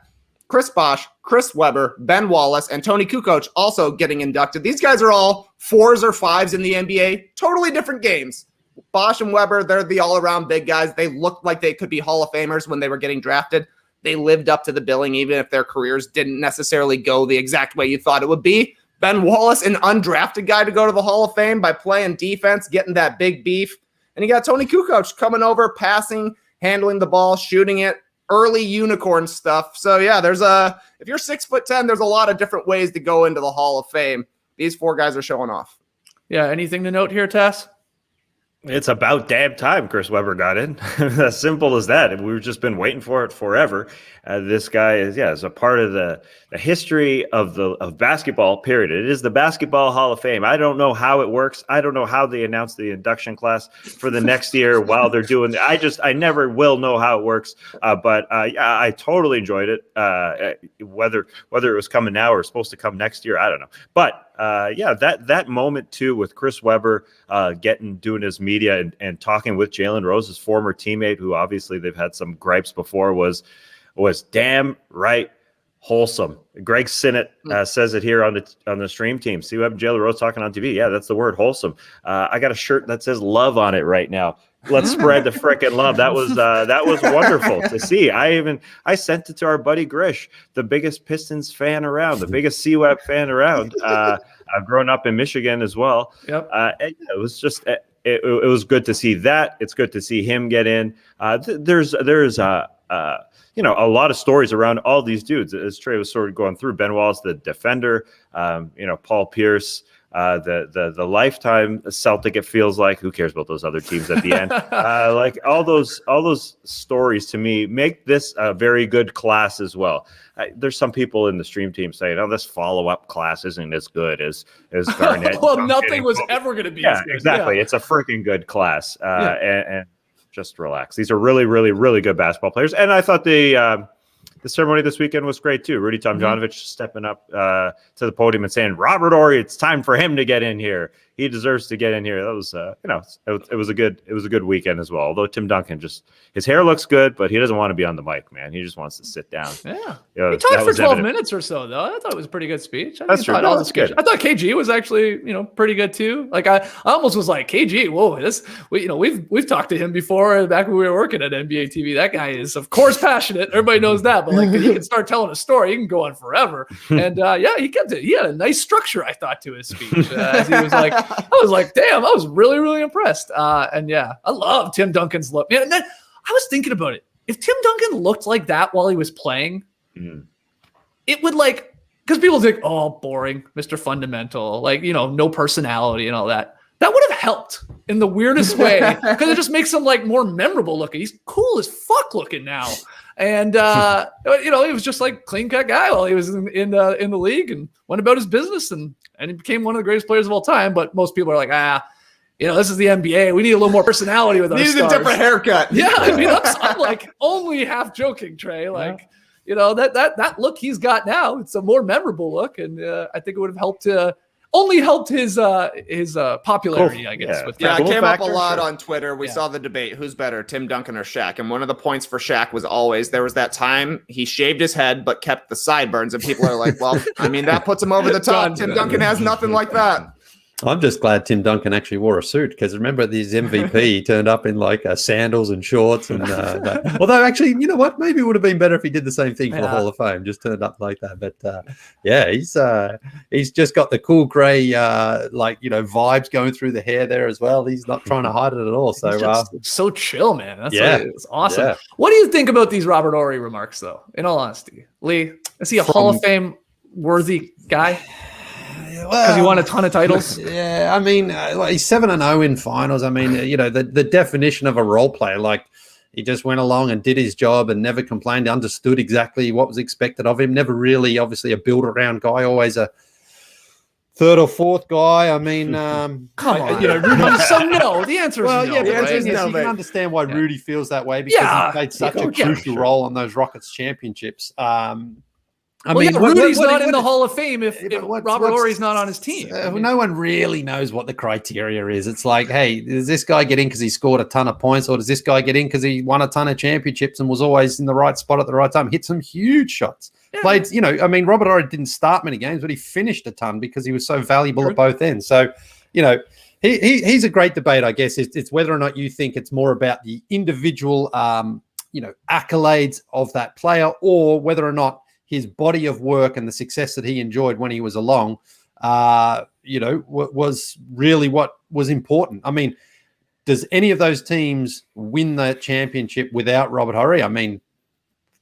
Chris Bosh, Chris Webber, Ben Wallace, and Tony Kukoc also getting inducted. These guys are all 4s or 5s in the NBA. Totally different games. Bosh and Webber, they're the all-around big guys. They looked like they could be Hall of Famers when they were getting drafted. They lived up to the billing, even if their careers didn't necessarily go the exact way you thought it would be. Ben Wallace, an undrafted guy to go to the Hall of Fame by playing defense, getting that big beef. And you got Tony Kukoc coming over, passing, handling the ball, shooting it, early unicorn stuff. So yeah, if you're 6'10", there's a lot of different ways to go into the Hall of Fame. These 4 guys are showing off. Yeah, anything to note here, Tess? It's about damn time Chris Webber got in. As simple as that. We've just been waiting for it forever. This guy is a part of the history of basketball, period. It is the Basketball Hall of Fame. I don't know how it works. I don't know how they announce the induction class for the next year while they're doing it. I never will know how it works. But I totally enjoyed it. Whether it was coming now or supposed to come next year, I don't know. But that moment too with Chris Webber doing his media and talking with Jalen Rose, his former teammate, who obviously they've had some gripes before, was damn right Wholesome. Greg Sinnott says it here on the stream team. See what Jalen Rose talking on TV. Yeah, that's the word, wholesome. I got a shirt that says love on it right now. Let's spread the frickin' love. That was wonderful to see. I sent it to our buddy Grish, the biggest Pistons fan around, the biggest C-Web fan around. I've grown up in Michigan as well. Yep. It was just it was good to see that. It's good to see him get in. There's a lot of stories around all these dudes, as Trey was sort of going through. Ben Wallace, the defender, Paul Pierce, the lifetime Celtic, it feels like. Who cares about those other teams at the end? Like all those stories to me make this a very good class as well. There's some people in the stream team saying, "Oh, this follow-up class isn't as good as Garnett." Well, nothing was ever going to be as good. Exactly. Yeah. It's a freaking good class, and just relax. These are really, really, really good basketball players. And I thought the ceremony this weekend was great too. Rudy Tomjanovich stepping up to the podium and saying, "Robert Horry, it's time for him to get in here. He deserves to get in here." That was, it was a good weekend as well. Although Tim Duncan his hair looks good, but he doesn't want to be on the mic, man. He just wants to sit down. Yeah, he talked for 12 minutes or so, though. I thought it was a pretty good speech. That's true. That's good. I thought KG was actually, pretty good too. Like I almost was like, KG, whoa, we've talked to him before back when we were working at NBA TV. That guy is, of course, passionate. Everybody knows that, but like he can start telling a story. He can go on forever. And he kept it. He had a nice structure, I thought, to his speech. As he was like, I was like, damn, I was really, really impressed. I love Tim Duncan's look. Man, and then I was thinking about it. If Tim Duncan looked like that while he was playing, it would because people think, oh, boring, Mr. Fundamental, no personality and all that. That would have helped in the weirdest way because it just makes him more memorable looking. He's cool as fuck looking now. And, he was just clean cut guy while he was in the league and went about his business and he became one of the greatest players of all time. But most people are like, this is the NBA. We need a little more personality with our stars. Needs a different haircut. Yeah. I mean, I'm only half joking, Trey. That look he's got now, it's a more memorable look. And I think it would have helped his popularity, I guess. It came up a lot on Twitter. We saw the debate, who's better, Tim Duncan or Shaq? And one of the points for Shaq was always there was that time he shaved his head but kept the sideburns. And people are like, well, I mean, that puts him over the top. Tim Duncan has nothing like that. I'm just glad Tim Duncan actually wore a suit because remember his MVP he turned up in sandals and shorts and although actually you know what, maybe it would have been better if he did the same thing for the Hall of Fame, just turned up like that. But he's just got the cool gray vibes going through the hair there as well. He's not trying to hide it at all. So so chill, man. It's awesome. Yeah. What do you think about these Robert Horry remarks though? In all honesty, Lee, is he a Hall of Fame worthy guy? Because he won a ton of titles. Yeah, I mean, he's 7-0 in finals. I mean, the definition of a role player, he just went along and did his job and never complained, understood exactly what was expected of him. Never really, obviously, a build-around guy, always a third or fourth guy. I mean, come on. So no, the answer is no. Yeah, the answer is no. You can understand why Rudy feels that way because he played such a crucial role on those Rockets championships. Rudy's not in the Hall of Fame if Robert Horry's not on his team. No one really knows what the criteria is. It's like, hey, does this guy get in because he scored a ton of points, or does this guy get in because he won a ton of championships and was always in the right spot at the right time, hit some huge shots? Yeah. Played, Robert Horry didn't start many games, but he finished a ton because he was so valuable at both ends. So, he's a great debate, I guess. It's whether or not you think it's more about the individual, accolades of that player, or whether or not his body of work and the success that he enjoyed when he was along, was really what was important. I mean, does any of those teams win the championship without Robert Horry? I mean,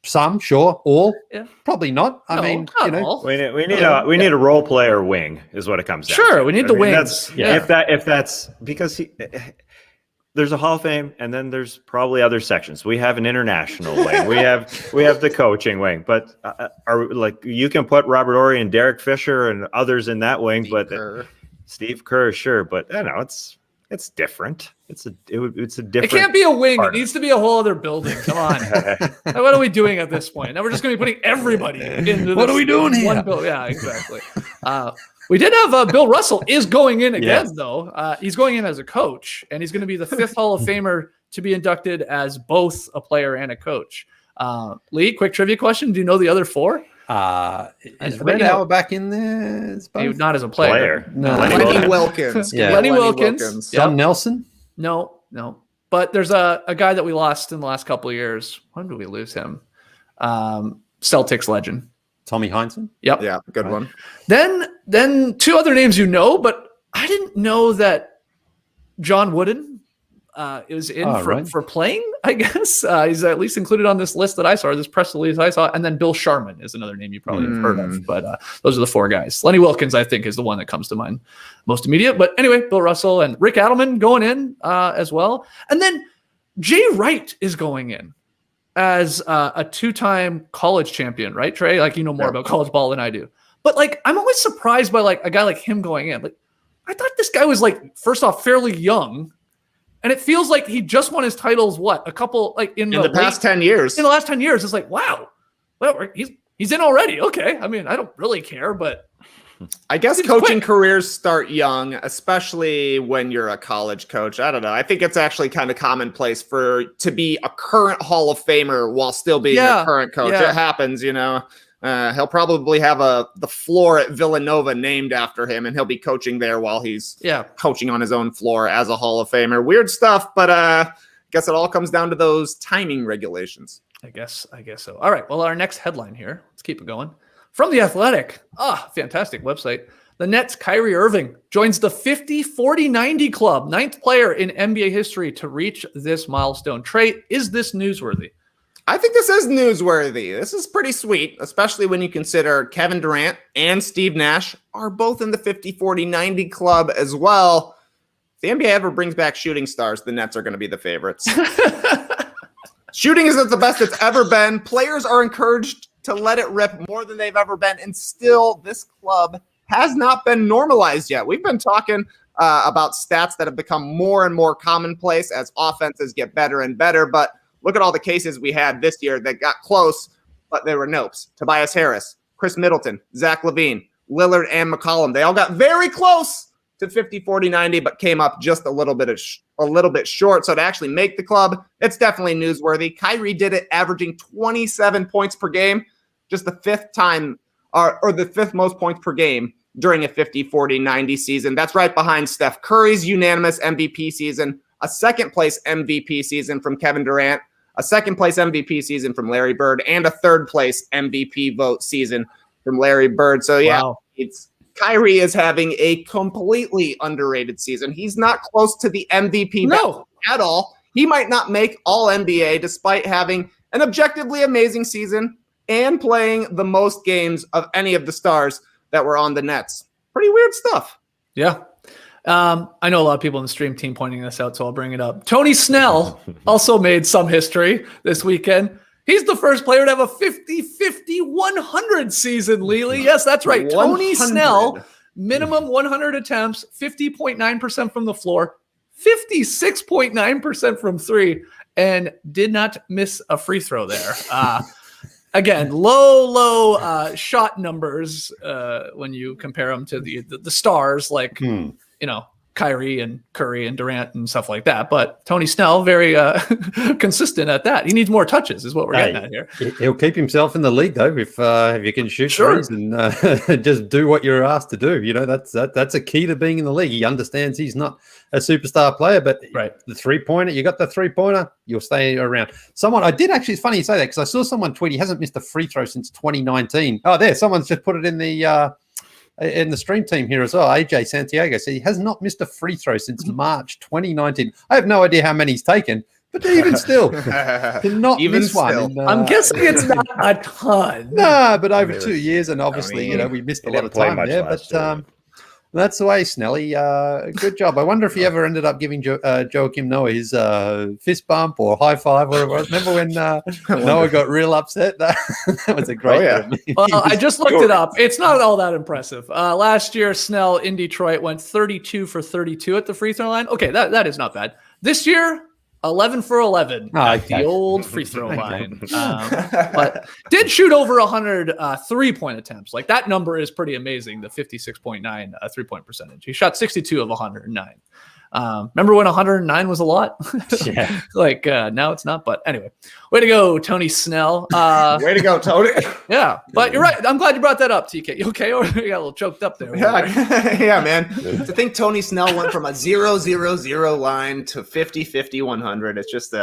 some, sure. All, probably not. I mean, we need a role player wing is what it comes down to. Sure, we need the wings. If that's because there's a Hall of Fame, and then there's probably other sections. We have an international wing. We have the coaching wing. But you can put Robert Horry and Derek Fisher and others in that wing. Steve Kerr, sure. But it's different. It's a different. It can't be a wing. It needs to be a whole other building. Come on. What are we doing at this point? Now we're just going to be putting everybody into. What are we doing here? One building. Yeah, exactly. We did have Bill Russell is going in again, though. He's going in as a coach, and he's going to be the 5th Hall of Famer to be inducted as both a player and a coach. Lee, quick trivia question. Do you know the other 4? Is Red Hour back in there? Not as a player. No. Lenny Wilkins. Yeah. Lenny Wilkins. John Nelson? No. But there's a guy that we lost in the last couple of years. When did we lose him? Celtics legend. Tommy Heinsohn? Yep. Yeah, good one. Then two other names but I didn't know that John Wooden is in for playing, I guess. He's at least included on this list that I saw, this press release I saw. And then Bill Sharman is another name you probably have heard of. But those are the four guys. Lenny Wilkins, I think, is the one that comes to mind most immediate. But anyway, Bill Russell and Rick Adelman going in as well. And then Jay Wright is going in as a two-time college champion, right, Trey? Like, you know more about college ball than I do. But, like, I'm always surprised by, like, a guy like him going in. Like, I thought this guy was, like, first off, fairly young. And it feels like he just won his titles, a couple, like, in the past 10 years. In the last 10 years, it's like, wow. Well, he's in already. Okay. I mean, I don't really care, but I guess coaching careers start young, especially when you're a college coach. I don't know. I think it's actually kind of commonplace to be a current Hall of Famer while still being a current coach. It happens, you know. He'll probably have the floor at Villanova named after him, and he'll be coaching there while he's coaching on his own floor as a Hall of Famer. Weird stuff, but I guess it all comes down to those timing regulations. I guess so. All right. Well, our next headline here. Let's keep it going. From The Athletic. Fantastic website. The Nets' Kyrie Irving joins the 50-40-90 club, 9th player in NBA history to reach this milestone. Trey, is this newsworthy? I think this is newsworthy. This is pretty sweet, especially when you consider Kevin Durant and Steve Nash are both in the 50-40-90 club as well. If the NBA ever brings back shooting stars, the Nets are going to be the favorites. Shooting isn't the best it's ever been. Players are encouraged to let it rip more than they've ever been, and still this club has not been normalized yet. We've been talking about stats that have become more and more commonplace as offenses get better and better, but look at all the cases we had this year that got close, but they were nopes. Tobias Harris, Chris Middleton, Zach LaVine, Lillard, and McCollum. They all got very close to 50-40-90, but came up just a little bit short. So to actually make the club, it's definitely newsworthy. Kyrie did it, averaging 27 points per game, just the fifth time, or the fifth most points per game during a 50-40-90 season. That's right behind Steph Curry's unanimous MVP season, a second-place MVP season from Kevin Durant, a second-place MVP season from Larry Bird, and a third-place MVP vote season from Larry Bird. So, Kyrie is having a completely underrated season. He's not close to the MVP at all. He might not make All-NBA despite having an objectively amazing season and playing the most games of any of the stars that were on the Nets. Pretty weird stuff. Yeah. I know a lot of people in the stream team pointing this out, so I'll bring it up. Tony Snell also made some history this weekend. He's the first player to have a 50-50-100 season, Lely. Yes, that's right. 100. Tony Snell, minimum 100 attempts, 50.9% from the floor, 56.9% from three, and did not miss a free throw there. Again, low shot numbers when you compare them to the stars like, Kyrie and Curry and Durant and stuff like that. But Tony Snell, very consistent at that. He needs more touches is what we're getting at here. He'll keep himself in the league, though, if you can shoot threes and just do what you're asked to do. You know, that's a key to being in the league. He understands he's not a superstar player, but the three-pointer, you got the three-pointer, you'll stay around. It's funny you say that because I saw someone tweet he hasn't missed a free throw since 2019. Oh, there, someone's just put it in the stream team here as well. AJ Santiago said he has not missed a free throw since March 2019. I have no idea how many he's taken, but even still, to not miss one. I'm guessing it's not a ton. No, but over 2 years, and obviously, we missed a lot of time there. But that's the way, Snelly. Good job. I wonder if he ever ended up giving Joakim Noah his fist bump or high five, whatever it was. Remember when Noah got real upset? That was a great Well, I just looked it up. It's not all that impressive. Last year, Snell in Detroit went 32 for 32 at the free throw line. Okay, that is not bad. This year, 11 for 11 at the old free throw line. But did shoot over 100 3-point attempts. Like that number is pretty amazing, the 56.9 3-point percentage. He shot 62 of 109. Remember when 109 was a lot? Yeah. Like now it's not. But anyway, way to go, Tony Snell. Way to go, Tony. Yeah, but you're right. I'm glad you brought that up, TK. You okay? Or you got a little choked up there. Yeah, yeah, man. To think Tony Snell went from a 0-0-0 line to 50-50, 100. It's just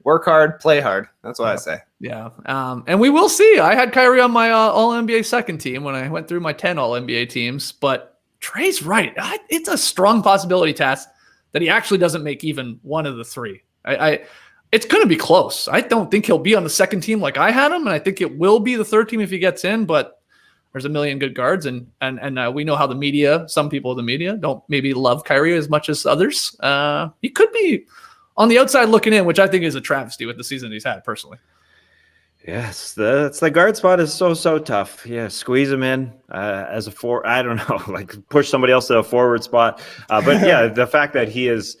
work hard, play hard. That's what I say. Yeah. And we will see. I had Kyrie on my All-NBA second team when I went through my 10 All-NBA teams. But Trey's right. It's a strong possibility, Tass, that he actually doesn't make even one of the three. It's going to be close. I don't think he'll be on the second team like I had him, and I think it will be the third team if he gets in, but there's a million good guards, and we know how the media, some people in the media, don't maybe love Kyrie as much as others. He could be on the outside looking in, which I think is a travesty with the season he's had, personally. Yes, the guard spot is so tough. Yeah, squeeze him in as a forward. I don't know, like push somebody else to a forward spot. But yeah, the fact that he has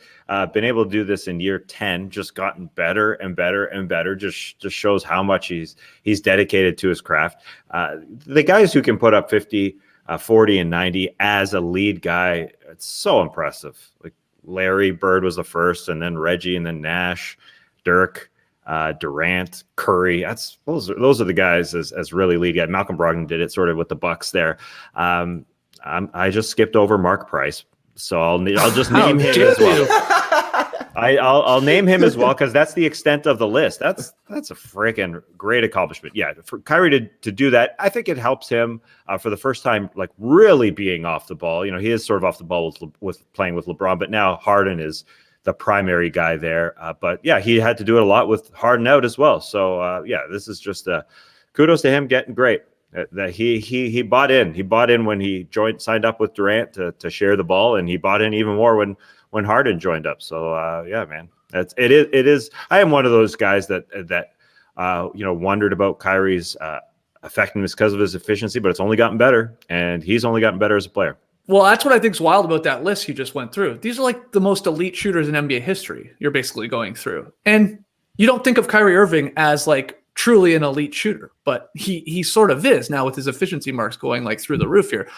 been able to do this in year 10, just gotten better and better and better, just shows how much he's dedicated to his craft. The guys who can put up 50, 40, and 90 as a lead guy, it's so impressive. Like Larry Bird was the first, and then Reggie, and then Nash, Dirk. Durant, Curry. Those are the guys as really lead guy. Malcolm Brogdon did it sort of with the Bucks there. I just skipped over Mark Price, so I'll just name him as well. I'll name him as well because that's the extent of the list. That's a freaking great accomplishment. Yeah, for Kyrie to do that, I think it helps him for the first time, like really being off the ball. You know, he is sort of off the ball with playing with LeBron, but now Harden is the primary guy there. But yeah, he had to do it a lot with Harden out as well. So yeah, this is just kudos to him getting great. That he bought in. He bought in when he signed up with Durant to share the ball, and he bought in even more when Harden joined up. So yeah, man, it is. I am one of those guys that wondered about Kyrie's effectiveness because of his efficiency, but it's only gotten better, and he's only gotten better as a player. Well, that's what I think is wild about that list you just went through. These are like the most elite shooters in NBA history you're basically going through. And you don't think of Kyrie Irving as like truly an elite shooter, but he sort of is now with his efficiency marks going like through the roof here.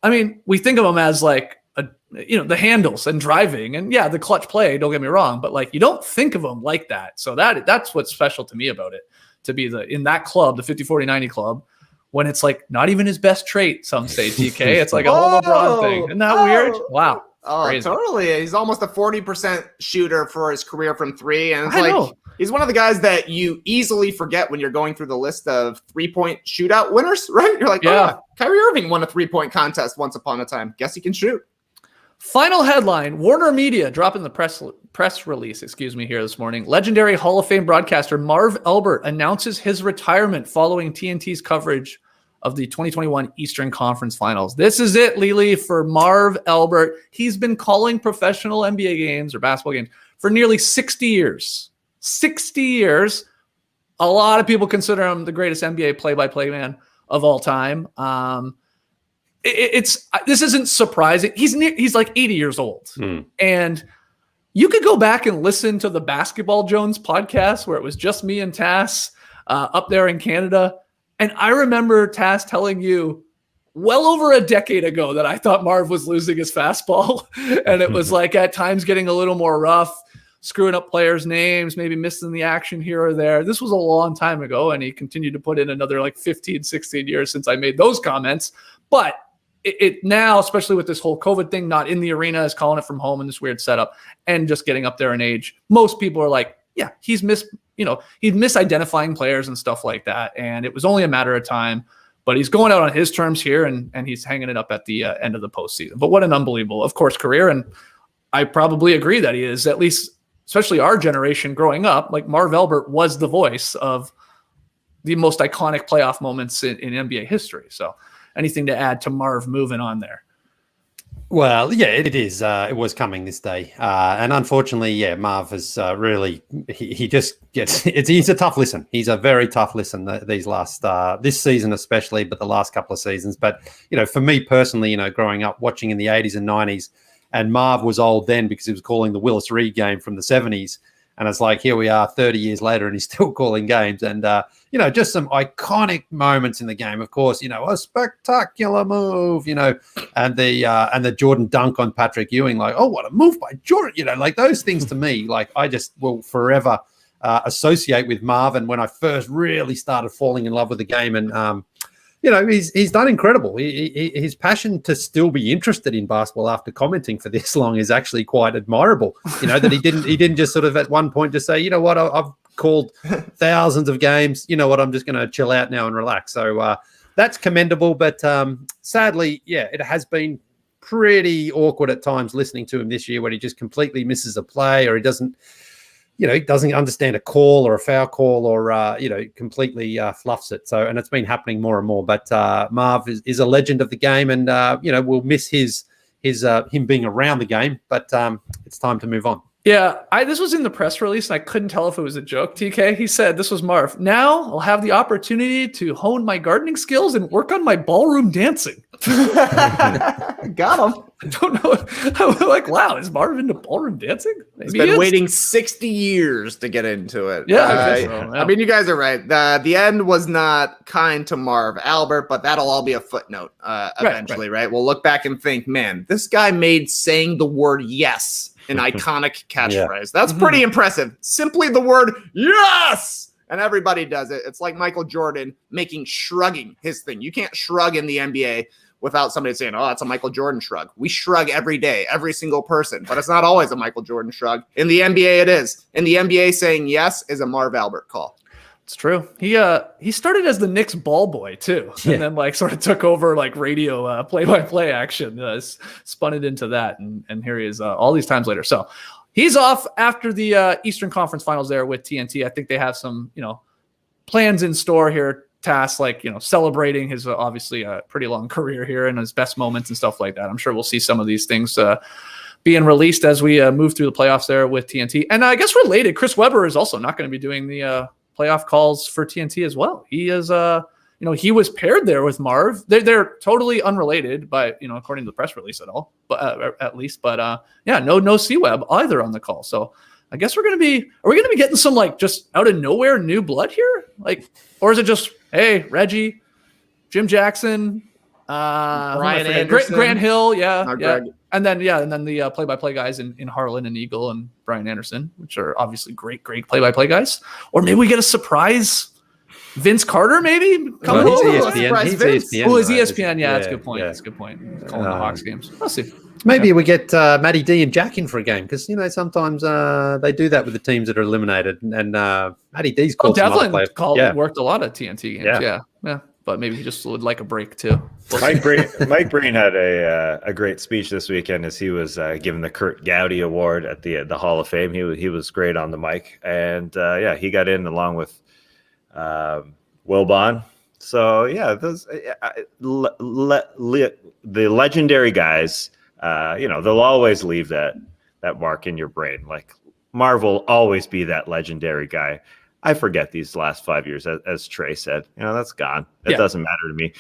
I mean, we think of him as like the handles and driving and yeah, the clutch play, don't get me wrong, but like you don't think of him like that. So that's what's special to me about it, to be in that club, the 50-40-90 club. When it's like not even his best trait, some say, TK. It's like a whole LeBron thing. Isn't that weird? Wow. Oh, crazy. Totally. He's almost a 40% shooter for his career from three. And it's he's one of the guys that you easily forget when you're going through the list of 3-point shootout winners, right? You're like, yeah, Kyrie Irving won a 3-point contest once upon a time. Guess he can shoot. Final headline, Warner Media dropping the press release, here this morning. Legendary Hall of Fame broadcaster Marv Albert announces his retirement following TNT's coverage of the 2021 Eastern Conference Finals. This is it, Lily, for Marv Albert. He's been calling professional NBA games or basketball games for nearly 60 years. 60 years. A lot of people consider him the greatest NBA play-by-play man of all time. This isn't surprising. He's like 80 years old. And you could go back and listen to the Basketball Jones podcast where it was just me and Tass up there in Canada. And I remember Tass telling you well over a decade ago that I thought Marv was losing his fastball. And it was like at times getting a little more rough, screwing up players' names, maybe missing the action here or there. This was a long time ago. And he continued to put in another like 15, 16 years since I made those comments. But it now, especially with this whole COVID thing, not in the arena, is calling it from home in this weird setup and just getting up there in age. Most people are like, yeah, he's misidentifying players and stuff like that. And it was only a matter of time, but he's going out on his terms here and he's hanging it up at the end of the postseason. But what an unbelievable, of course, career. And I probably agree that he is, at least, especially our generation growing up, like Marv Albert was the voice of the most iconic playoff moments in NBA history. So anything to add to Marv moving on there? Well, yeah, it is. It was coming this day. And unfortunately, yeah, Marv has really, he just gets, he's a tough listen. He's a very tough listen these last, this season especially, but the last couple of seasons. But, for me personally, growing up watching in the 80s and 90s, and Marv was old then because he was calling the Willis Reed game from the 70s. And it's like, here we are 30 years later and he's still calling games. And, just some iconic moments in the game. Of course, a spectacular move, and the Jordan dunk on Patrick Ewing, like, oh, what a move by Jordan, like those things to me, like I just will forever associate with Marv. And when I first really started falling in love with the game, and he's done incredible. His passion to still be interested in basketball after commenting for this long is actually quite admirable. That he didn't just sort of at one point just say, you know what, I've called thousands of games. You know what, I'm just going to chill out now and relax. So that's commendable. But sadly, it has been pretty awkward at times listening to him this year when he just completely misses a play, or he doesn't understand a call or a foul call, or, completely fluffs it. So, and it's been happening more and more, but Marv is a legend of the game, and, we'll miss him being around the game, but it's time to move on. Yeah, this was in the press release, and I couldn't tell if it was a joke, TK. He said, this was Marv. Now I'll have the opportunity to hone my gardening skills and work on my ballroom dancing. Got him. I don't know. I'm like, wow, is Marv into ballroom dancing? He's been waiting 60 years to get into it. Yeah, I mean, you guys are right. The end was not kind to Marv Albert, but that'll all be a footnote eventually, right? We'll look back and think, man, this guy made saying the word yes an iconic catchphrase. That's pretty impressive. Simply the word yes! And everybody does it. It's like Michael Jordan making shrugging his thing. You can't shrug in the NBA without somebody saying, oh, that's a Michael Jordan shrug. We shrug every day, every single person, but it's not always a Michael Jordan shrug. In the NBA, it is. In the NBA, saying yes is a Marv Albert call. It's true. He started as the Knicks ball boy too, and then sort of took over radio play-by-play action, spun it into that, and here he is all these times later. So he's off after the Eastern Conference Finals there with TNT. I think they have some plans in store here, tasks celebrating his obviously pretty long career here and his best moments and stuff like that. I'm sure we'll see some of these things being released as we move through the playoffs there with TNT. And I guess related, Chris Webber is also not going to be doing the playoff calls for TNT as well. He is, he was paired there with Marv. They're totally unrelated, by according to the press release at all, but at least. But no C-Web either on the call. So I guess are we going to be getting some just out of nowhere new blood here, or is it just Reggie, Jim Jackson, Brian Anderson, Grant Hill, and then the play-by-play guys in Harlan and Eagle and Brian Anderson, which are obviously great play-by-play guys. Or maybe we get a surprise Vince Carter, maybe. He's ESPN. Oh, is ESPN? Yeah, that's a good point. That's a good point. Calling the Hawks games. We'll see. Maybe we get Matty D and Jack in for a game, because sometimes they do that with the teams that are eliminated. And Matty D's called some other players. Worked a lot of TNT games. Yeah. But maybe he just would like a break too. Mike Breen had a great speech this weekend as he was given the Kurt Gowdy Award at the Hall of Fame. He was great on the mic, and he got in along with Wilbon. So those the legendary guys, they'll always leave that mark in your brain. Like Marv will always be that legendary guy. I forget these last 5 years, as Trey said. That's gone. It doesn't matter to me.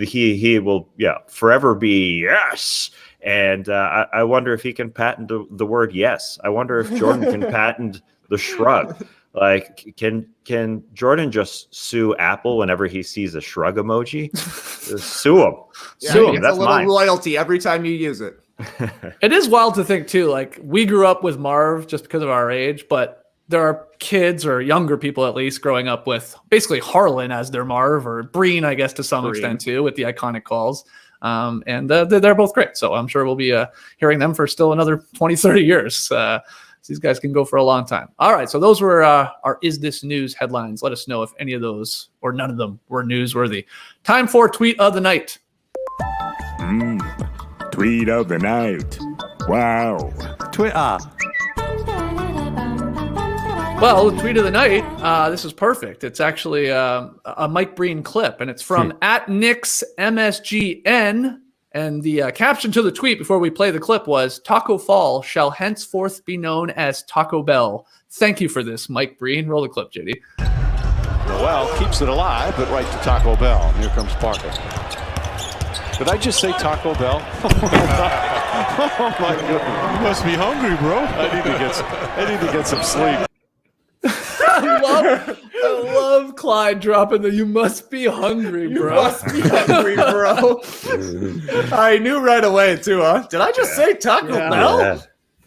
He will, forever be yes. And I wonder if he can patent the word yes. I wonder if Jordan can patent the shrug. Can Jordan just sue Apple whenever he sees a shrug emoji? Sue him. Sue him. That's a little mine. Royalty every time you use it. It is wild to think too. We grew up with Marv just because of our age, but there are kids or younger people at least growing up with basically Harlan as their Marv, or Breen, I guess, to some extent too, with the iconic calls. And they're both great. So I'm sure we'll be hearing them for still another 20, 30 years. These guys can go for a long time. All right. So those were our Is This News headlines. Let us know if any of those or none of them were newsworthy. Time for Tweet of the Night. Tweet of the Night. Wow. Twitter. Well, Tweet of the Night, this is perfect. It's actually a Mike Breen clip, and it's from @NicksMSGN. And the caption to the tweet before we play the clip was, "Taco Fall shall henceforth be known as Taco Bell. Thank you for this, Mike Breen." Roll the clip, JD. Noel keeps it alive, but right to Taco Bell. Here comes Parker. Did I just say Taco Bell? Oh my goodness! You must be hungry, bro. I need to get some sleep. I love Clyde dropping the "you must be hungry, bro." You must be hungry, bro. I knew right away too, huh? Did I just say Taco Bell?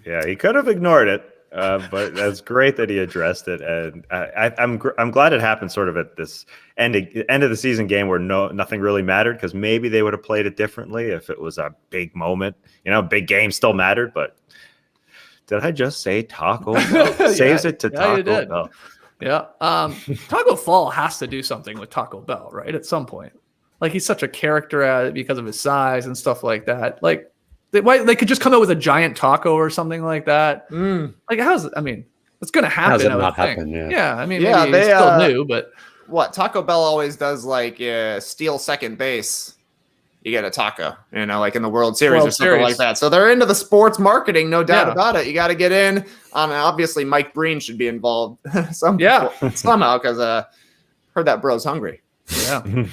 Yeah, he could have ignored it, but that's great that he addressed it, and I'm glad it happened sort of at this end of the season game where nothing really mattered, because maybe they would have played it differently if it was a big moment. Big game still mattered, but did I just say Taco Bell? Saves it to Taco Bell. Yeah. Taco Fall has to do something with Taco Bell, right? At some point. Like, he's such a character at it because of his size and stuff like that. Like, they could just come out with a giant taco or something like that. Like, it's going to happen. How's it not happen? Yeah. Maybe they still new, but what Taco Bell always does, like steal second base. You get a taco, like in the World Series or something like that. So they're into the sports marketing, no doubt about it. You got to get in. Obviously, Mike Breen should be involved somehow, because heard that bro's hungry. Yeah.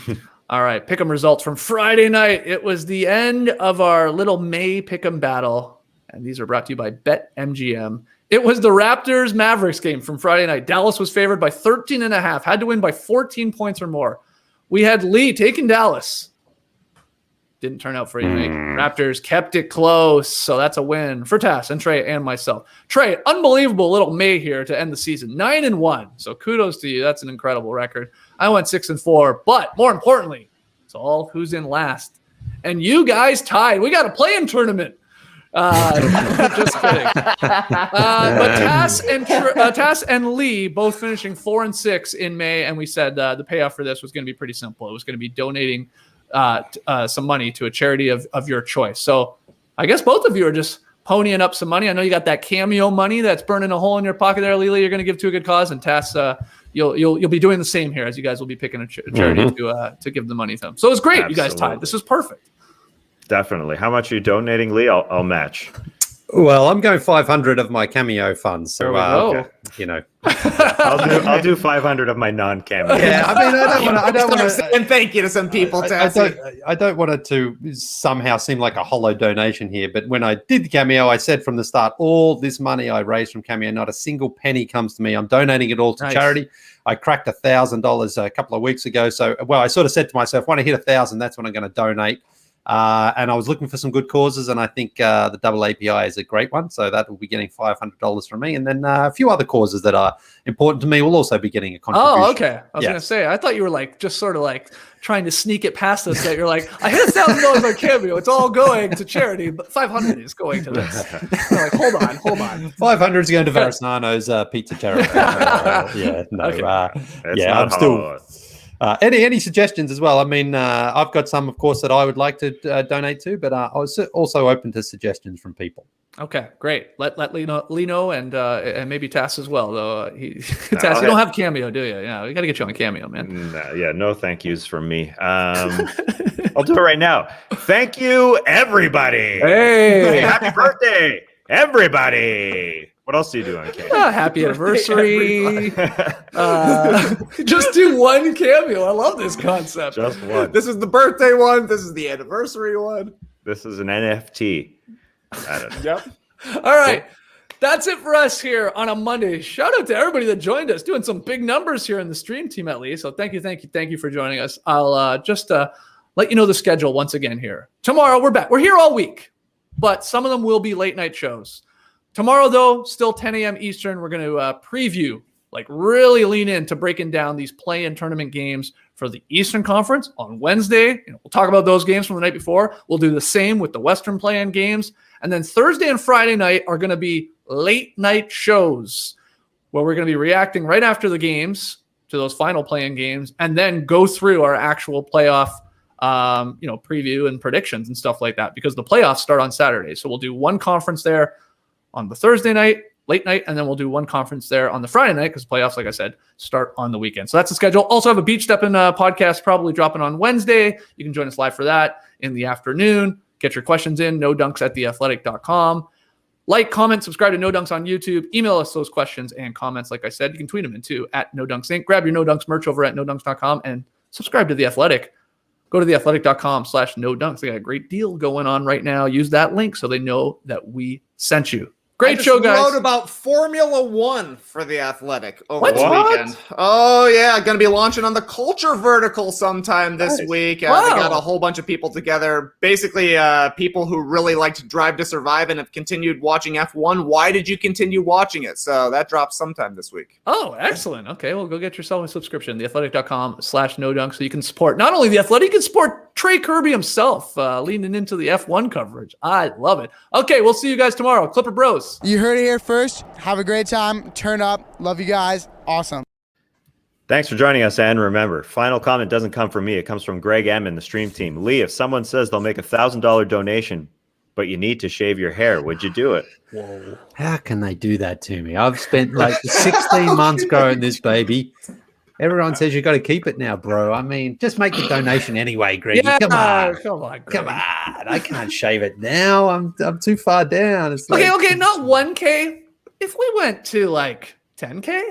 All right, pick'em results from Friday night. It was the end of our little May pick'em battle, and these are brought to you by BetMGM. It was the Raptors-Mavericks game from Friday night. Dallas was favored by 13.5, had to win by 14 points or more. We had Lee taking Dallas. Didn't turn out for you, mate. Raptors kept it close, so that's a win for Tass and Trey and myself. Trey, unbelievable little May here to end the season, 9-1. So kudos to you. That's an incredible record. I went 6-4, but more importantly, it's all who's in last. And you guys tied. We got a play-in tournament. Just kidding. But Tass and Lee both finishing 4-6 in May, and we said the payoff for this was going to be pretty simple. It was going to be donating some money to a charity of your choice. So I guess both of you are just ponying up some money. I know you got that Cameo money that's burning a hole in your pocket there, Lily. You're going to give to a good cause, and Tass, you'll be doing the same here, as you guys will be picking a charity to give the money to them. So it was great. Absolutely. You guys tied. This was perfect. Definitely. How much are you donating, Lee? I'll match. Well, I'm going 500 of my Cameo funds. So, I'll do 500 of my non-Cameo. Yeah, I don't want to. And thank you to some people, Tassie. I don't want it to somehow seem like a hollow donation here, but when I did the Cameo, I said from the start, all this money I raised from Cameo, not a single penny comes to me. I'm donating it all to charity. I cracked $1,000 a couple of weeks ago. So, I sort of said to myself, when I hit 1,000, that's when I'm going to donate. And I was looking for some good causes, and I think the double API is a great one. So that will be getting $500 from me. And then a few other causes that are important to me will also be getting a contribution. Oh, okay. I was going to say, I thought you were just sort of trying to sneak it past us, that you're like, I hit $1,000 on Cameo. It's all going to charity, but 500 is going to this. Hold on. 500 is going to Verasano's pizza charity. I'm still... any suggestions as well? I mean, I've got some, of course, that I would like to donate to, but I was also open to suggestions from people. Okay, great. Let Lee know and maybe Tass as well, though. Tass, you don't have Cameo, do you? Yeah, we got to get you on Cameo, man. No thank yous from me. I'll do it right now. Thank you, everybody. Hey, happy birthday, everybody. What else do you do on Cameo? Happy anniversary. Just do one Cameo. I love this concept. Just one. This is the birthday one. This is the anniversary one. This is an NFT. I don't know. Yep. All right. That's it for us here on a Monday. Shout out to everybody that joined us, doing some big numbers here in the stream team, at least. So thank you for joining us. I'll just let you know the schedule once again here. Tomorrow, we're back. We're here all week, but some of them will be late night shows. Tomorrow, though, still 10 a.m. Eastern, we're going to preview, really lean into breaking down these play-in tournament games for the Eastern Conference on Wednesday. We'll talk about those games from the night before. We'll do the same with the Western play-in games. And then Thursday and Friday night are going to be late night shows where we're going to be reacting right after the games to those final play-in games, and then go through our actual playoff preview and predictions and stuff like that, because the playoffs start on Saturday. So we'll do one conference there on the Thursday night, late night, and then we'll do one conference there on the Friday night, because playoffs, like I said, start on the weekend. So that's the schedule. Also have a Beach Steppin' podcast probably dropping on Wednesday. You can join us live for that in the afternoon. Get your questions in, nodunks@theathletic.com. Like, comment, subscribe to No Dunks on YouTube. Email us those questions and comments. Like I said, you can tweet them in too, @NoDunksInc. Grab your No Dunks merch over at nodunks.com and subscribe to The Athletic. go to theathletic.com/no-dunks. They got a great deal going on right now. Use that link so they know that we sent you. Great show, guys. I wrote about Formula One for The Athletic over this weekend. Oh, yeah. Going to be launching on the culture vertical sometime this week. They got a whole bunch of people together. Basically, people who really liked Drive to Survive and have continued watching F1. Why did you continue watching it? So that drops sometime this week. Oh, excellent. Okay, well, go get yourself a subscription. Theathletic.com/no-dunk so you can support not only The Athletic, you can support Trey Kirby himself, leaning into the F1 coverage. I love it. Okay, we'll see you guys tomorrow. Clipper Bros. You heard it here first. Have a great time. Turn up. Love you guys. Awesome. Thanks for joining us, and remember, final comment doesn't come from me. It comes from Greg M. and the stream team. Lee, if someone says they'll make $1,000 donation, but you need to shave your hair, would you do it? Whoa. How can they do that to me? I've spent like 16 months growing this baby. Everyone says you got to keep it now, bro. I mean, just make the donation anyway, Greg. Yeah, come on, Greg. Come on. I can't shave it now. I'm too far down. It's like, okay, not 1K. If we went to like 10K,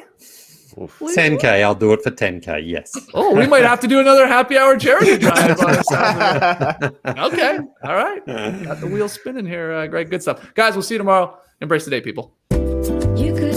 10K, I'll do it for 10K. Yes. Oh, we might have to do another happy hour charity drive. Okay, all right. Got the wheel spinning here, Greg. Good stuff, guys. We'll see you tomorrow. Embrace the day, people. You could